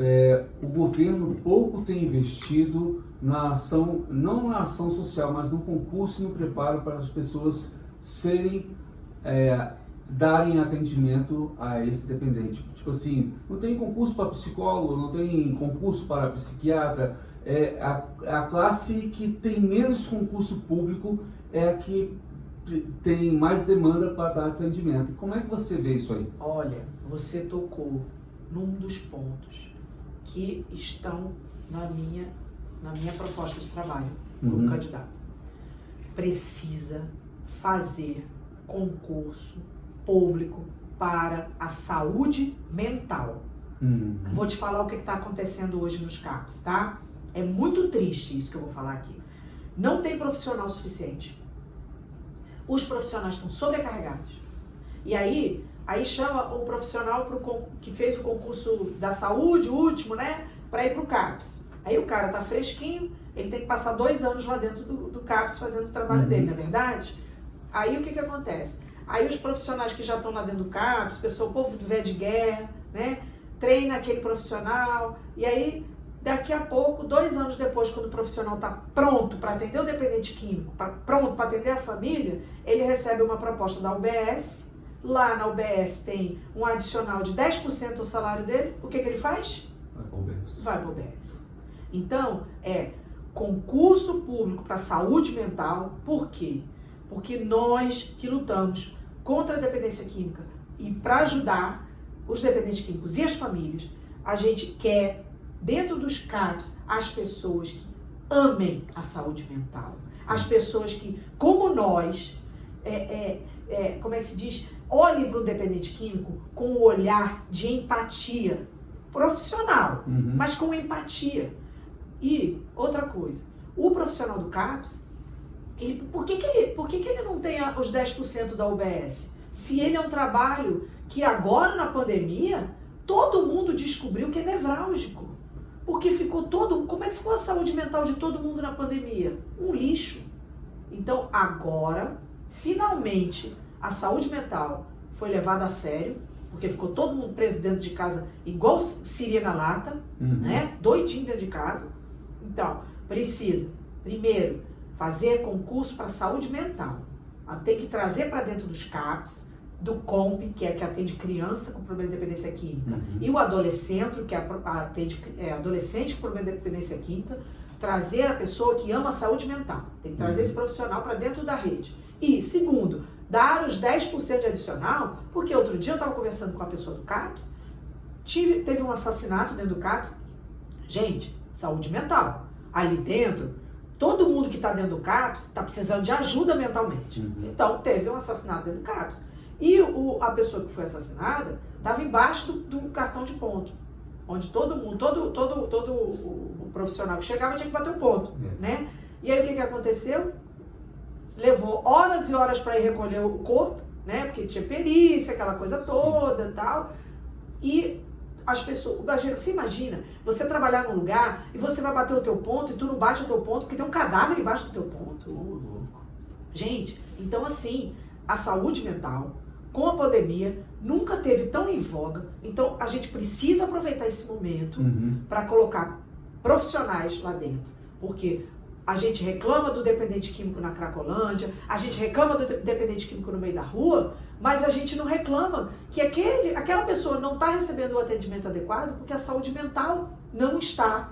o governo pouco tem investido na ação, não na ação social, mas no concurso e no preparo para as pessoas serem darem atendimento a esse dependente. Tipo assim, não tem concurso para psicólogo, não tem concurso para psiquiatra. A classe que tem menos concurso público é a que tem mais demanda para dar atendimento. Como é que você vê isso aí? Olha, você tocou num dos pontos que estão na minha proposta de trabalho como candidato. Precisa fazer concurso público para a saúde mental. Vou te falar o que está acontecendo hoje nos CAPs, tá? É muito triste isso que eu vou falar aqui. Não tem profissional suficiente. Os profissionais estão sobrecarregados. E aí chama o profissional que fez o concurso da saúde, o último, né? Para ir para o CAPs. Aí o cara tá fresquinho, ele tem que passar 2 anos lá dentro do CAPs fazendo o trabalho dele, não é verdade? Aí o que acontece? Aí os profissionais que já estão lá dentro do CAPs, o povo do velho de guerra, né? Treina aquele profissional, e aí daqui a pouco, 2 anos depois, quando o profissional está pronto para atender o dependente químico, pronto para atender a família, ele recebe uma proposta da UBS. Lá na UBS tem um adicional de 10% do salário dele. O que ele faz? Vai para o UBS. Então, concurso público para saúde mental. Por quê? Porque nós que lutamos contra a dependência química e para ajudar os dependentes químicos e as famílias, a gente quer, dentro dos CAPs, as pessoas que amem a saúde mental. As pessoas que, como nós, como é que se diz? Olhem para o dependente químico com um olhar de empatia profissional, mas com empatia. E outra coisa, o profissional do CAPs, por que ele não tem os 10% da UBS? Se ele é um trabalho que agora na pandemia, todo mundo descobriu que é nevrálgico. Porque como é que ficou a saúde mental de todo mundo na pandemia? Um lixo. Então agora, finalmente, a saúde mental foi levada a sério, porque ficou todo mundo preso dentro de casa, igual Siri na lata, né? Doidinho dentro de casa. Então, precisa, primeiro, fazer concurso para saúde mental. Tem que trazer para dentro dos CAPs, do COMP, que atende criança com problema de dependência química, e o adolescente, que atende adolescente com problema de dependência química, trazer a pessoa que ama a saúde mental. Tem que trazer esse profissional para dentro da rede. E, segundo, dar os 10% de adicional, porque outro dia eu estava conversando com a pessoa do CAPs, teve um assassinato dentro do CAPs. Gente, saúde mental. Ali dentro, todo mundo que está dentro do CAPs está precisando de ajuda mentalmente. Então, teve um assassinato dentro do CAPs. E a pessoa que foi assassinada estava embaixo do cartão de ponto, onde todo mundo, todo o profissional que chegava tinha que bater o ponto, né? E aí o que aconteceu? Levou horas e horas para ir recolher o corpo, né? Porque tinha perícia, aquela coisa toda e tal. E as pessoas, você imagina, você trabalhar num lugar e você vai bater o teu ponto e tu não bate o teu ponto porque tem um cadáver embaixo do teu ponto. Gente, então assim, a saúde mental, com a pandemia, nunca teve tão em voga. Então a gente precisa aproveitar esse momento para colocar profissionais lá dentro. Porque a gente reclama do dependente químico na Cracolândia, a gente reclama do dependente químico no meio da rua, mas a gente não reclama que aquela pessoa não está recebendo o atendimento adequado porque a saúde mental não está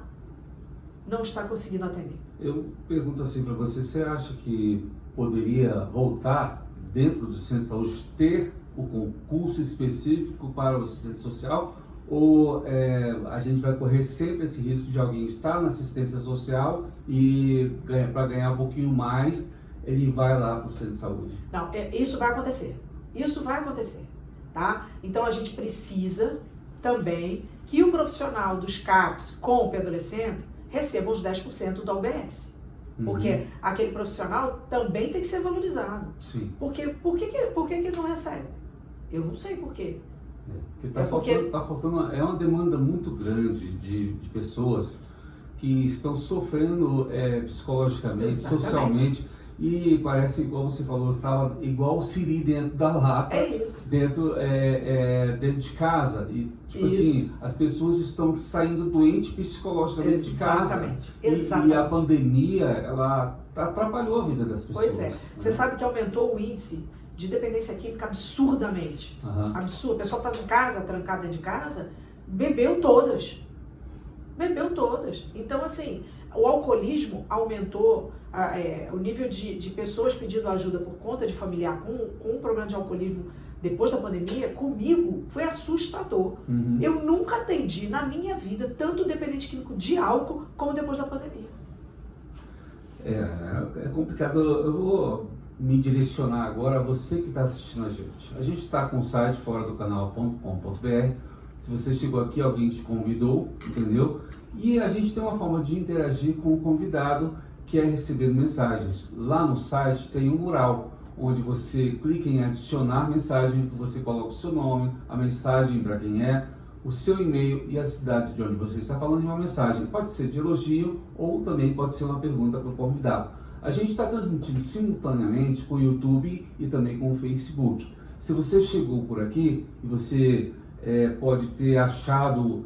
conseguindo atender. Eu pergunto assim para você acha que poderia voltar dentro do Centro de Saúde ter o concurso específico para o assistente social? Ou a gente vai correr sempre esse risco de alguém estar na assistência social e para ganhar um pouquinho mais, ele vai lá para o centro de saúde? Não, isso vai acontecer. Isso vai acontecer, tá? Então a gente precisa também que o profissional dos CAPs com o adolescente receba os 10% da UBS. Porque aquele profissional também tem que ser valorizado. Sim. Por que não recebe? Eu não sei por quê. Porque tá faltando, uma demanda muito grande de pessoas que estão sofrendo psicologicamente, socialmente, e parece, igual você falou, estava igual o Siri dentro da lata, dentro de casa, e tipo assim, as pessoas estão saindo doentes psicologicamente de casa. Exatamente. E a pandemia, ela atrapalhou a vida das pessoas. Pois é, você sabe que aumentou o índice de dependência química absurdamente. Absurdo. A pessoa está em casa, trancada dentro de casa, bebeu todas. Então, assim, o alcoolismo aumentou, o nível de pessoas pedindo ajuda por conta de familiar com um problema de alcoolismo depois da pandemia, comigo, foi assustador. Eu nunca atendi na minha vida tanto dependente químico de álcool como depois da pandemia. É complicado. Eu vou me direcionar agora a você que está assistindo a gente. A gente está com o site foradocanal.com.br. Se você chegou aqui, alguém te convidou, entendeu? E a gente tem uma forma de interagir com o convidado, que é recebendo mensagens. Lá no site tem um mural, onde você clica em adicionar mensagem, você coloca o seu nome, a mensagem para quem é, o seu e-mail e a cidade de onde você está falando em uma mensagem. Pode ser de elogio ou também pode ser uma pergunta para o convidado. A gente está transmitindo simultaneamente com o YouTube e também com o Facebook. Se você chegou por aqui e você pode ter achado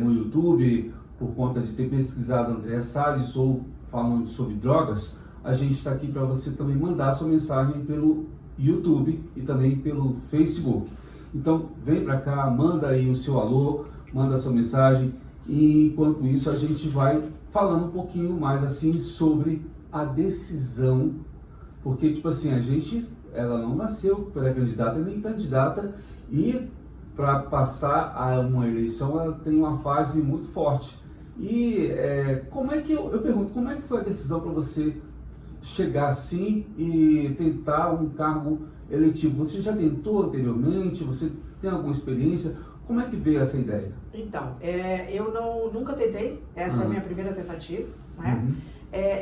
no YouTube por conta de ter pesquisado Andréa Salles ou falando sobre drogas, a gente está aqui para você também mandar sua mensagem pelo YouTube e também pelo Facebook. Então vem para cá, manda aí o seu alô, manda a sua mensagem e enquanto isso a gente vai falando um pouquinho mais assim sobre a decisão, porque tipo assim, ela não nasceu pré-candidata nem candidata e para passar a uma eleição ela tem uma fase muito forte. E como é que eu pergunto, como é que foi a decisão para você chegar assim e tentar um cargo eletivo? Você já tentou anteriormente? Você tem alguma experiência? Como é que veio essa ideia? Então, eu nunca tentei, essa é a minha primeira tentativa, né?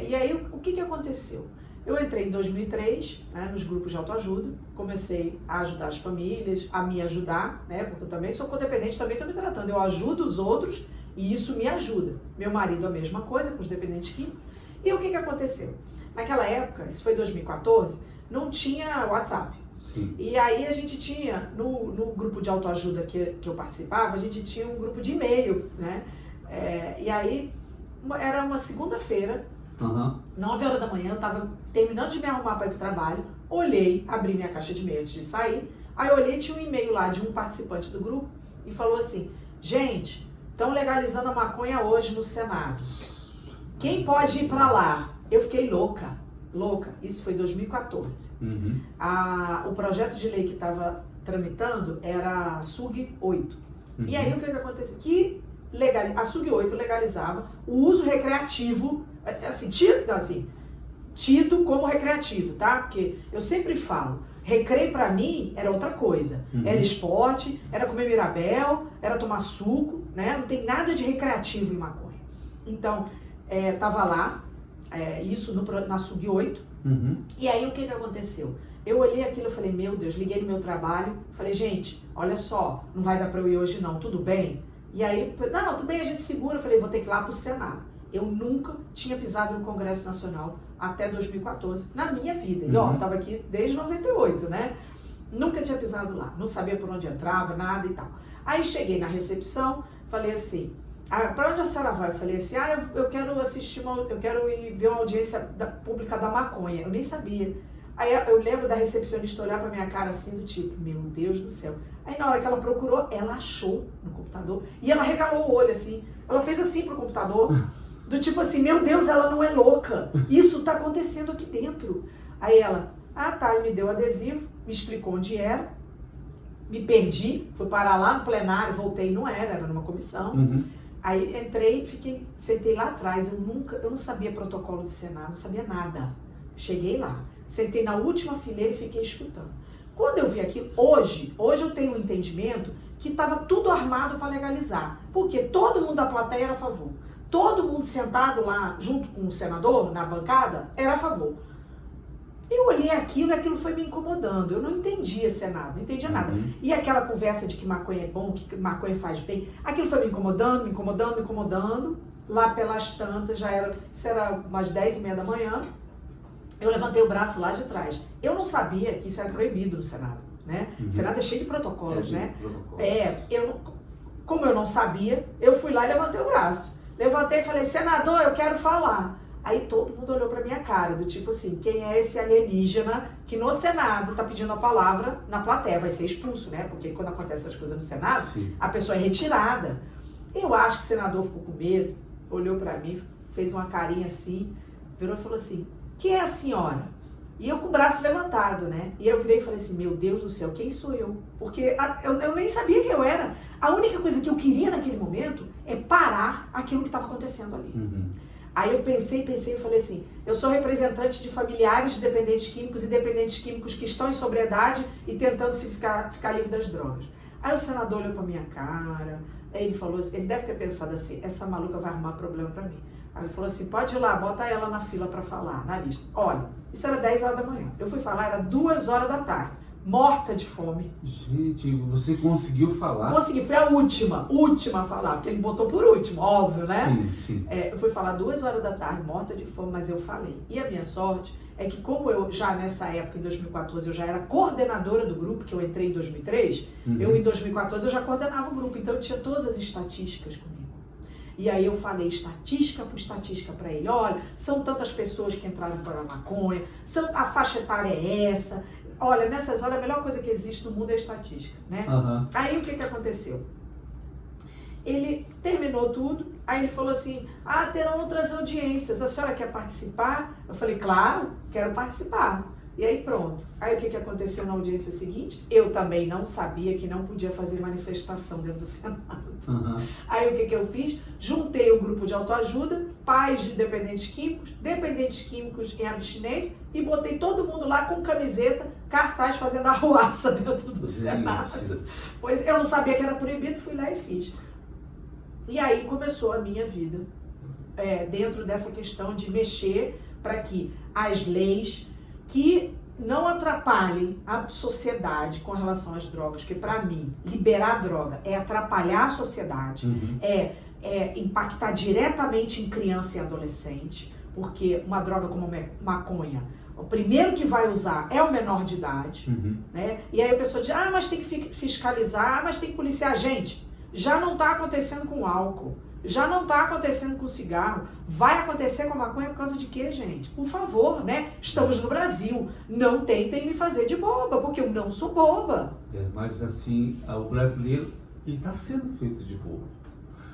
E aí, o que aconteceu? Eu entrei em 2003, né, nos grupos de autoajuda, comecei a ajudar as famílias, a me ajudar, né, porque eu também sou codependente, também estou me tratando, eu ajudo os outros e isso me ajuda. Meu marido a mesma coisa, com os dependentes químicos. E o que aconteceu? Naquela época, isso foi 2014, não tinha WhatsApp. Sim. E aí a gente tinha, no grupo de autoajuda que eu participava, a gente tinha um grupo de e-mail, né? E aí, era uma segunda-feira, 9 horas da manhã, eu estava terminando de me arrumar para ir para o trabalho, olhei, abri minha caixa de e-mail antes de sair, aí eu olhei, tinha um e-mail lá de um participante do grupo e falou assim: gente, estão legalizando a maconha hoje no Senado. Quem pode ir para lá? Eu fiquei louca. Isso foi em 2014. O projeto de lei que estava tramitando era a SUG 8. E aí o que aconteceu? A SUG 8 legalizava o uso recreativo, tido como recreativo, tá? Porque eu sempre falo, recreio pra mim era outra coisa. Era esporte, era comer mirabel, era tomar suco, né? Não tem nada de recreativo em maconha. Então, tava lá, isso na SUG 8. E aí o que aconteceu? Eu olhei aquilo e falei, meu Deus, liguei no meu trabalho, falei, gente, olha só, não vai dar para eu ir hoje não, tudo bem? E aí, não, tudo bem, a gente segura, eu falei, vou ter que ir lá pro Senado. Eu nunca tinha pisado no Congresso Nacional até 2014, na minha vida. E ó, eu tava aqui desde 98, né? Nunca tinha pisado lá, não sabia por onde entrava, nada e tal. Aí cheguei na recepção, falei assim, para onde a senhora vai? Eu falei assim, eu quero assistir, eu quero ir ver uma audiência pública da maconha. Eu nem sabia. Aí eu lembro da recepcionista olhar pra minha cara assim, do tipo, meu Deus do céu. Aí na hora que ela procurou, ela achou no computador e ela regalou o olho assim. Ela fez assim pro computador, do tipo assim, meu Deus, ela não é louca. Isso tá acontecendo aqui dentro. Aí ela, tá, e me deu o adesivo, me explicou onde era. Me perdi, fui parar lá no plenário, voltei, não era numa comissão. Aí entrei, sentei lá atrás, eu não sabia protocolo de Senado, não sabia nada. Cheguei lá, sentei na última fileira e fiquei escutando. Quando eu vi aquilo, hoje eu tenho um entendimento que estava tudo armado para legalizar. Porque todo mundo da plateia era a favor. Todo mundo sentado lá, junto com o senador, na bancada, era a favor. Eu olhei aquilo e aquilo foi me incomodando. Eu não entendia Senado, não entendia nada. E aquela conversa de que maconha é bom, que maconha faz bem, aquilo foi me incomodando. Lá pelas tantas, isso era umas 10h30 da manhã, eu levantei o braço lá de trás. Eu não sabia que isso era proibido no Senado, né? O Senado é cheio de protocolos, né? Como eu não sabia, eu fui lá e levantei o braço. Levantei e falei, senador, eu quero falar. Aí todo mundo olhou pra minha cara, do tipo assim, quem é esse alienígena que no Senado tá pedindo a palavra na plateia? Vai ser expulso, né? Porque quando acontece essas coisas no Senado, sim, a pessoa é retirada. Eu acho que o senador ficou com medo, olhou pra mim, fez uma carinha assim, virou e falou assim, quem é a senhora? E eu com o braço levantado, né? E eu virei e falei assim, meu Deus do céu, quem sou eu? Porque eu nem sabia quem eu era. A única coisa que eu queria naquele momento é parar aquilo que estava acontecendo ali. Uhum. Aí eu pensei e falei assim, eu sou representante de familiares de dependentes químicos e dependentes químicos que estão em sobriedade e tentando se ficar livre das drogas. Aí o senador olhou pra minha cara, aí ele falou assim, ele deve ter pensado assim, essa maluca vai arrumar problema pra mim. Aí ele falou assim, pode ir lá, bota ela na fila pra falar, na lista. Olha, isso era 10 horas da manhã. Eu fui falar, era 2 horas da tarde. Morta de fome. Gente, você conseguiu falar? Consegui, foi a última a falar, porque ele botou por último, óbvio, né? Sim, sim. Eu fui falar 2 horas da tarde, morta de fome, mas eu falei. E a minha sorte é que como eu já nessa época, em 2014, eu já era coordenadora do grupo, que eu entrei em 2003, eu em 2014 eu já coordenava o grupo, então eu tinha todas as estatísticas comigo. E aí eu falei estatística por estatística para ele, olha, são tantas pessoas que entraram para a maconha, a faixa etária é essa, olha, nessas horas a melhor coisa que existe no mundo é a estatística, né? Uhum. Aí o que aconteceu? Ele terminou tudo, aí ele falou assim, terão outras audiências, a senhora quer participar? Eu falei, claro, quero participar. E aí pronto. Aí o que aconteceu na audiência seguinte? Eu também não sabia que não podia fazer manifestação dentro do Senado. Uhum. Aí o que eu fiz? Juntei o grupo de autoajuda, pais de dependentes químicos em abstinência e botei todo mundo lá com camiseta, cartaz fazendo arruaça dentro do Senado. Pois eu não sabia que era proibido, fui lá e fiz. E aí começou a minha vida dentro dessa questão de mexer para que as leis que não atrapalhem a sociedade com relação às drogas, porque para mim, liberar droga é atrapalhar a sociedade, uhum, é impactar diretamente em criança e adolescente, porque uma droga como maconha, o primeiro que vai usar é o menor de idade, uhum, né? E aí a pessoa diz, mas tem que fiscalizar, mas tem que policiar. Gente, já não está acontecendo com álcool. Já não está acontecendo com cigarro. Vai acontecer com a maconha por causa de quê, gente? Por favor, né? Estamos no Brasil. Não tentem me fazer de boba, porque eu não sou boba. Mas assim, o brasileiro, ele está sendo feito de boba.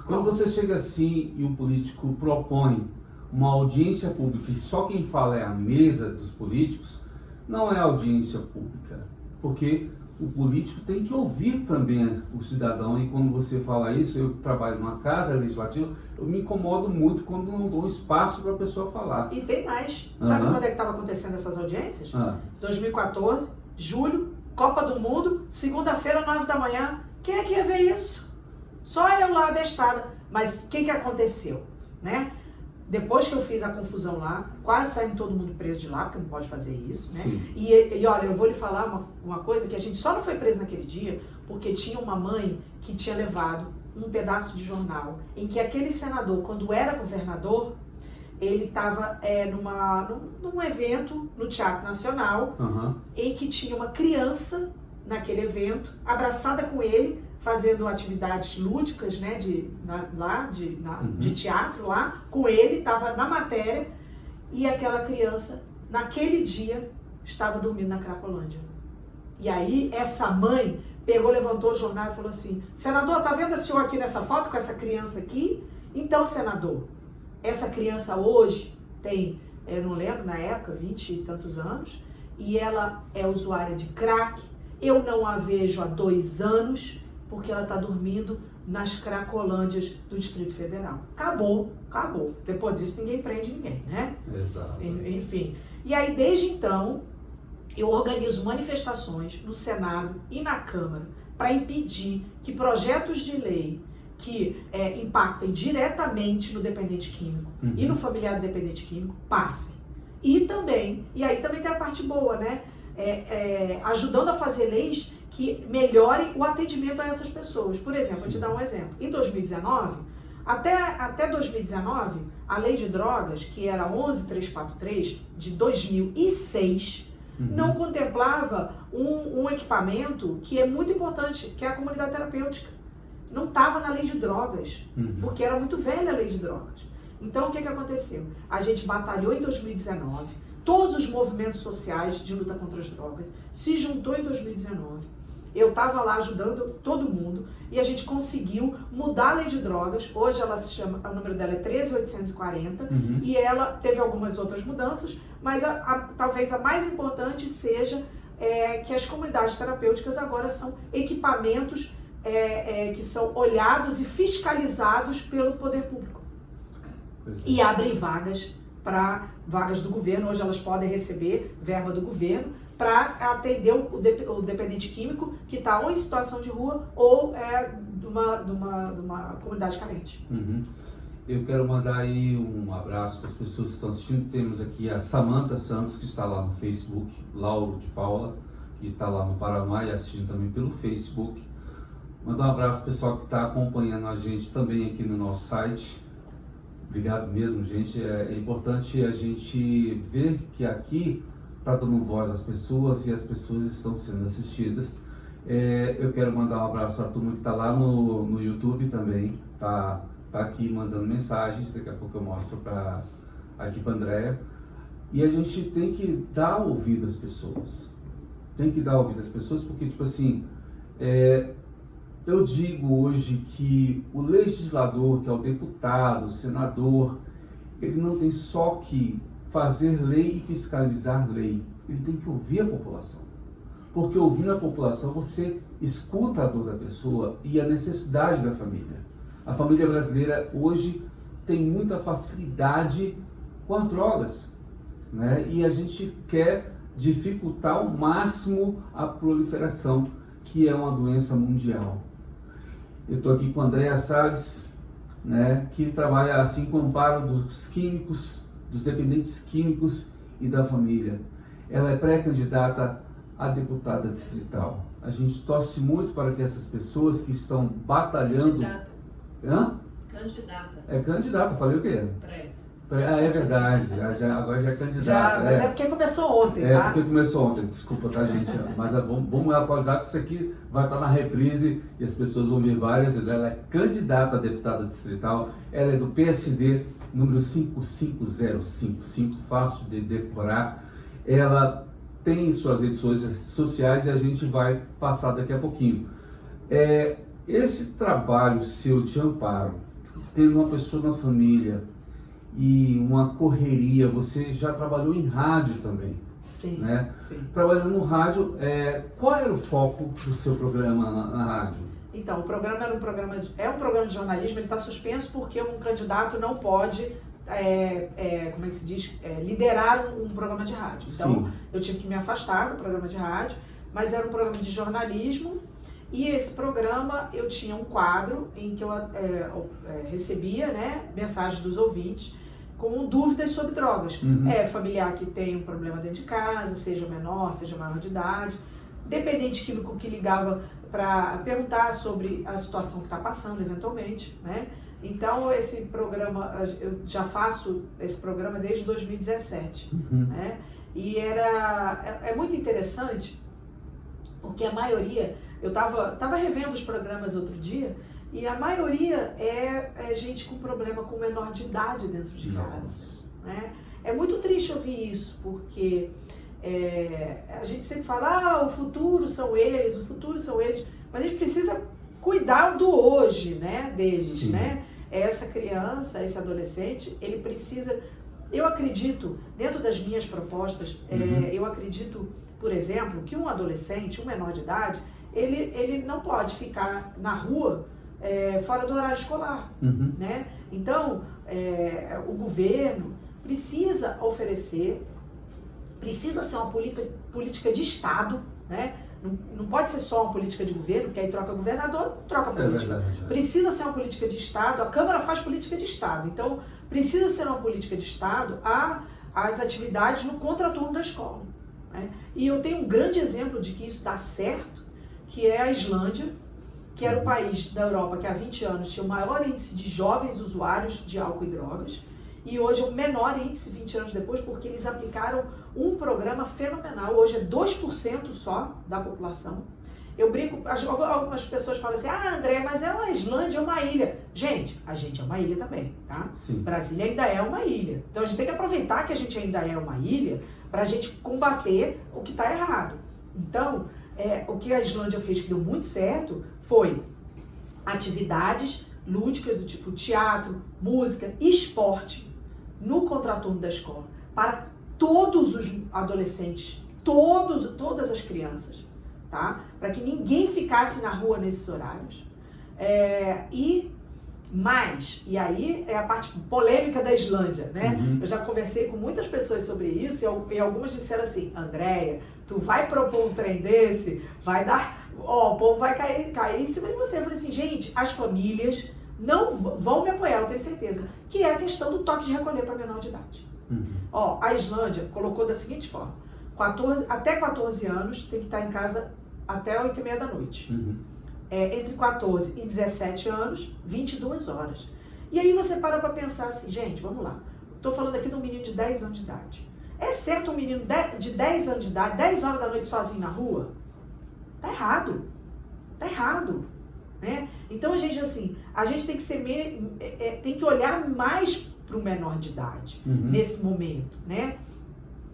Quando você chega assim e um político propõe uma audiência pública e só quem fala é a mesa dos políticos, não é audiência pública. Porque o político tem que ouvir também o cidadão, e quando você fala isso, eu trabalho numa casa legislativa, eu me incomodo muito quando não dou espaço para a pessoa falar. E tem mais. Sabe quando é que estava acontecendo essas audiências? 2014, julho, Copa do Mundo, segunda-feira, 9 da manhã. Quem é que ia ver isso? Só eu lá, bestada. Mas o que aconteceu, né? Depois que eu fiz a confusão lá, quase saindo todo mundo preso de lá, porque não pode fazer isso, né? E olha, eu vou lhe falar uma coisa, que a gente só não foi preso naquele dia, porque tinha uma mãe que tinha levado um pedaço de jornal, em que aquele senador, quando era governador, ele estava num evento no Teatro Nacional, uhum, em que tinha uma criança naquele evento, abraçada com ele, fazendo atividades lúdicas, né, de teatro lá, com ele, estava na matéria, e aquela criança, naquele dia, estava dormindo na Cracolândia. E aí, essa mãe pegou, levantou o jornal e falou assim, senador, tá vendo a senhora aqui nessa foto com essa criança aqui? Então, senador, essa criança hoje tem, eu não lembro, na época, 20 e tantos anos, e ela é usuária de crack, eu não a vejo há 2 anos, porque ela está dormindo nas Cracolândias do Distrito Federal. Acabou. Depois disso, ninguém prende ninguém, né? Exato. Enfim. E aí, desde então, eu organizo manifestações no Senado e na Câmara para impedir que projetos de lei que impactem diretamente no dependente químico, uhum, e no familiar do dependente químico passem. E aí também tem a parte boa, né? Ajudando a fazer leis que melhorem o atendimento a essas pessoas. Por exemplo, vou te dar um exemplo. Em 2019, até 2019, a lei de drogas, que era 11.343, de 2006, uhum, não contemplava um equipamento que é muito importante, que é a comunidade terapêutica. Não estava na lei de drogas, uhum, porque era muito velha a lei de drogas. Então, o que aconteceu? A gente batalhou em 2019, todos os movimentos sociais de luta contra as drogas se juntou em 2019. Eu estava lá ajudando todo mundo e a gente conseguiu mudar a lei de drogas. Hoje ela se chama, o número dela é 13.840 e ela teve algumas outras mudanças, mas talvez a mais importante seja que as comunidades terapêuticas agora são equipamentos que são olhados e fiscalizados pelo poder público. E abrem vagas para vagas do governo. Hoje elas podem receber verba do governo para atender o dependente químico que está ou em situação de rua ou de uma comunidade carente. Eu quero mandar aí um abraço para as pessoas que estão assistindo. Temos aqui a Samantha Santos, que está lá no Facebook, Lauro de Paula, que está lá no Paraná e assistindo também pelo Facebook. Mandar um abraço para o pessoal que está acompanhando a gente também aqui no nosso site. Obrigado mesmo, gente. É importante a gente ver que aqui está dando voz às pessoas e as pessoas estão sendo assistidas. Eu quero mandar um abraço para a turma que está lá no YouTube também, tá aqui mandando mensagens. Daqui a pouco eu mostro aqui para a Andréia. E a gente tem que dar ouvido às pessoas. Tem que dar ouvido às pessoas porque, tipo assim, eu digo hoje que o legislador, que é o deputado, o senador, ele não tem só que fazer lei e fiscalizar lei, ele tem que ouvir a população. Porque ouvindo a população, você escuta a dor da pessoa e a necessidade da família. A família brasileira hoje tem muita facilidade com as drogas, né? E a gente quer dificultar ao máximo a proliferação, que é uma doença mundial. Eu estou aqui com a Andréia Salles, né, que trabalha assim com o amparo dos químicos, dos dependentes químicos e da família. Ela é pré-candidata a deputada distrital. A gente torce muito para que essas pessoas que estão batalhando... Candidata. Hã? Candidata. É candidata, falei o quê? Pré. É verdade, agora já é candidata. Mas é porque começou ontem, tá? É porque começou ontem, desculpa, tá, gente? Mas vamos atualizar, porque isso aqui vai estar na reprise e as pessoas vão ver várias vezes. Ela é candidata a deputada distrital, ela é do PSD, número 55055, fácil de decorar. Ela tem suas redes sociais e a gente vai passar daqui a pouquinho. Esse trabalho seu de amparo, tendo uma pessoa na família e uma correria, você já trabalhou em rádio também. Sim, né? Sim. Trabalhando no rádio, qual era o foco do seu programa na rádio? Então, o programa era um programa de jornalismo, ele está suspenso porque um candidato não pode, como é que se diz, liderar um programa de rádio. Então, sim, eu tive que me afastar do programa de rádio, mas era um programa de jornalismo. E esse programa, eu tinha um quadro em que eu recebia, né, mensagens dos ouvintes com dúvidas sobre drogas. Familiar que tem um problema dentro de casa, seja menor, seja maior de idade, dependente químico que ligava para perguntar sobre a situação que está passando, eventualmente, né? Então, esse programa, eu já faço esse programa desde 2017, né? E é muito interessante, porque a maioria, eu tava revendo os programas outro dia, e a maioria é gente com problema com menor de idade dentro de casa, né? É muito triste ouvir isso, porque a gente sempre fala, o futuro são eles, mas a gente precisa cuidar do hoje, né, deles, sim, né? Essa criança, esse adolescente, ele precisa, eu acredito, dentro das minhas propostas, eu acredito, por exemplo, que um adolescente, um menor de idade, ele não pode ficar na rua fora do horário escolar, né? Então, o governo precisa oferecer, precisa ser uma política de Estado, né? Não pode ser só uma política de governo, porque aí troca governador, troca política. Precisa ser uma política de Estado, a Câmara faz política de Estado, então precisa ser uma política de Estado às atividades no contraturno da escola, né? E eu tenho um grande exemplo de que isso dá certo, que é a Islândia, que era o país da Europa que há 20 anos tinha o maior índice de jovens usuários de álcool e drogas, e hoje é o menor índice 20 anos depois, porque eles aplicaram um programa fenomenal. Hoje é 2% só da população, Eu brinco, algumas pessoas falam assim, André, mas a Islândia é uma ilha. Gente, a gente é uma ilha também, tá? Sim. Brasília ainda é uma ilha. Então a gente tem que aproveitar que a gente ainda é uma ilha para a gente combater o que está errado. Então, o que a Islândia fez que deu muito certo foi atividades lúdicas do tipo teatro, música e esporte no contraturno da escola para todos os adolescentes, todas as crianças, tá? Para que ninguém ficasse na rua nesses horários. E aí é a parte polêmica da Islândia, né? Uhum. Eu já conversei com muitas pessoas sobre isso e algumas disseram assim, Andréia, tu vai propor um trem desse, vai dar, o povo vai cair em cima de você. Eu falei assim, gente, as famílias não vão me apoiar, eu tenho certeza, que é a questão do toque de recolher para menor de idade. Uhum. A Islândia colocou da seguinte forma, até 14 anos tem que estar em casa até 8h30 da noite. Uhum. Entre 14 e 17 anos, 22 horas. E aí você para pensar assim, gente, vamos lá. Estou falando aqui de um menino de 10 anos de idade. É certo um menino de 10 anos de idade, 10 horas da noite sozinho na rua? Tá errado. Tá errado. Né? Então, a gente tem que tem que olhar mais para o menor de idade, nesse momento, né?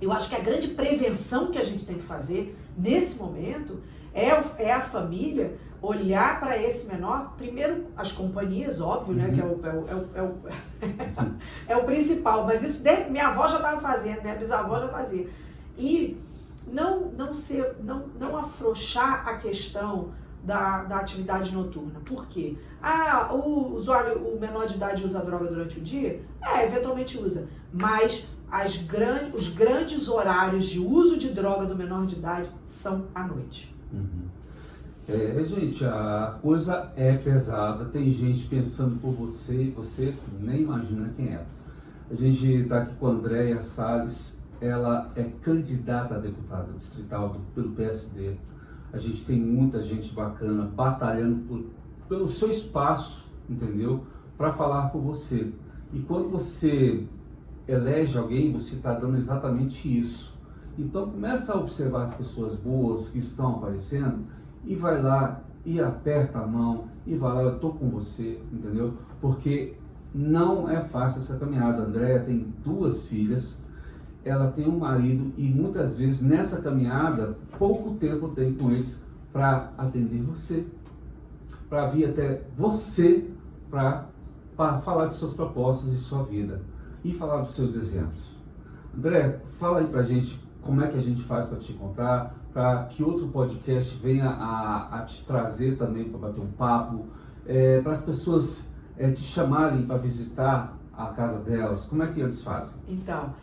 Eu acho que a grande prevenção que a gente tem que fazer nesse momento é a família olhar para esse menor, primeiro as companhias, óbvio, né, que é o principal, mas isso minha avó já estava fazendo, minha bisavó já fazia. E não afrouxar a questão da atividade noturna. Por quê? O menor de idade usa droga durante o dia? Eventualmente usa, mas os grandes horários de uso de droga do menor de idade são à noite. Gente, a coisa é pesada, tem gente pensando por você nem imagina quem é. A gente está aqui com a Andréia Salles, ela é candidata a deputada distrital pelo PSD. A gente tem muita gente bacana batalhando pelo seu espaço, entendeu? Para falar por você. E quando você elege alguém, você está dando exatamente isso. Então começa a observar as pessoas boas que estão aparecendo e vai lá e aperta a mão e vai lá, eu tô com você, entendeu? Porque não é fácil essa caminhada. A Andréia tem 2 filhas, ela tem um marido e muitas vezes nessa caminhada pouco tempo tem com eles para atender você, para vir até você para falar de suas propostas e sua vida e falar dos seus exemplos. André, fala aí pra gente como é que a gente faz para te encontrar, para que outro podcast venha a te trazer também para bater um papo, para as pessoas te chamarem para visitar a casa delas. Como é que eles fazem? Então,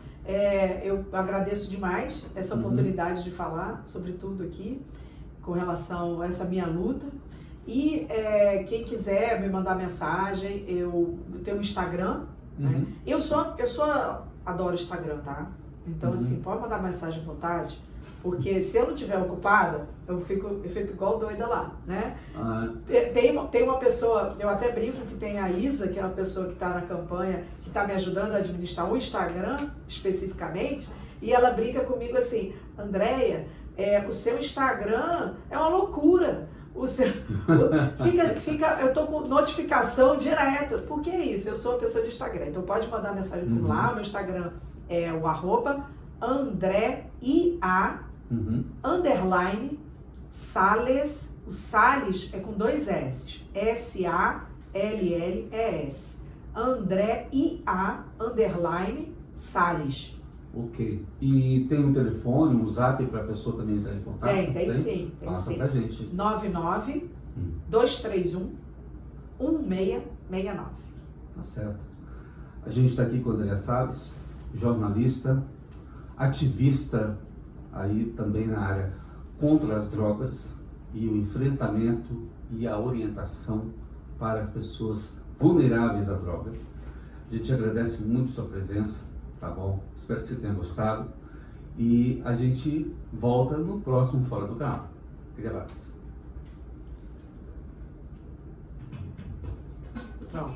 eu agradeço demais essa oportunidade de falar sobre tudo aqui com relação a essa minha luta. E quem quiser me mandar mensagem, eu tenho um Instagram, né? Eu adoro Instagram, tá? Então, assim, pode mandar mensagem à vontade, porque se eu não estiver ocupada, eu fico igual doida lá, né? Tem uma pessoa, eu até brinco que tem a Isa, que é uma pessoa que está na campanha, que está me ajudando a administrar o Instagram, especificamente, e ela brinca comigo assim, Andréia, o seu Instagram é uma loucura. Eu tô com notificação direta. Por que isso? Eu sou uma pessoa de Instagram, então pode mandar mensagem por lá. Meu Instagram é o @AndréIA _ Salles. O Salles é com 2 S. SALLES. AndréIA _ Salles. Ok. E tem um telefone, um zap para a pessoa também entrar em contato? Tem sim. Passa pra gente. 99-231-1669. Tá certo. A gente está aqui com a Andréia Salles, jornalista, ativista aí também na área contra as drogas e o enfrentamento e a orientação para as pessoas vulneráveis à droga. A gente agradece muito sua presença. Tá bom? Espero que você tenha gostado. E a gente volta no próximo Fora do Canal. Aquele abraço. Pronto.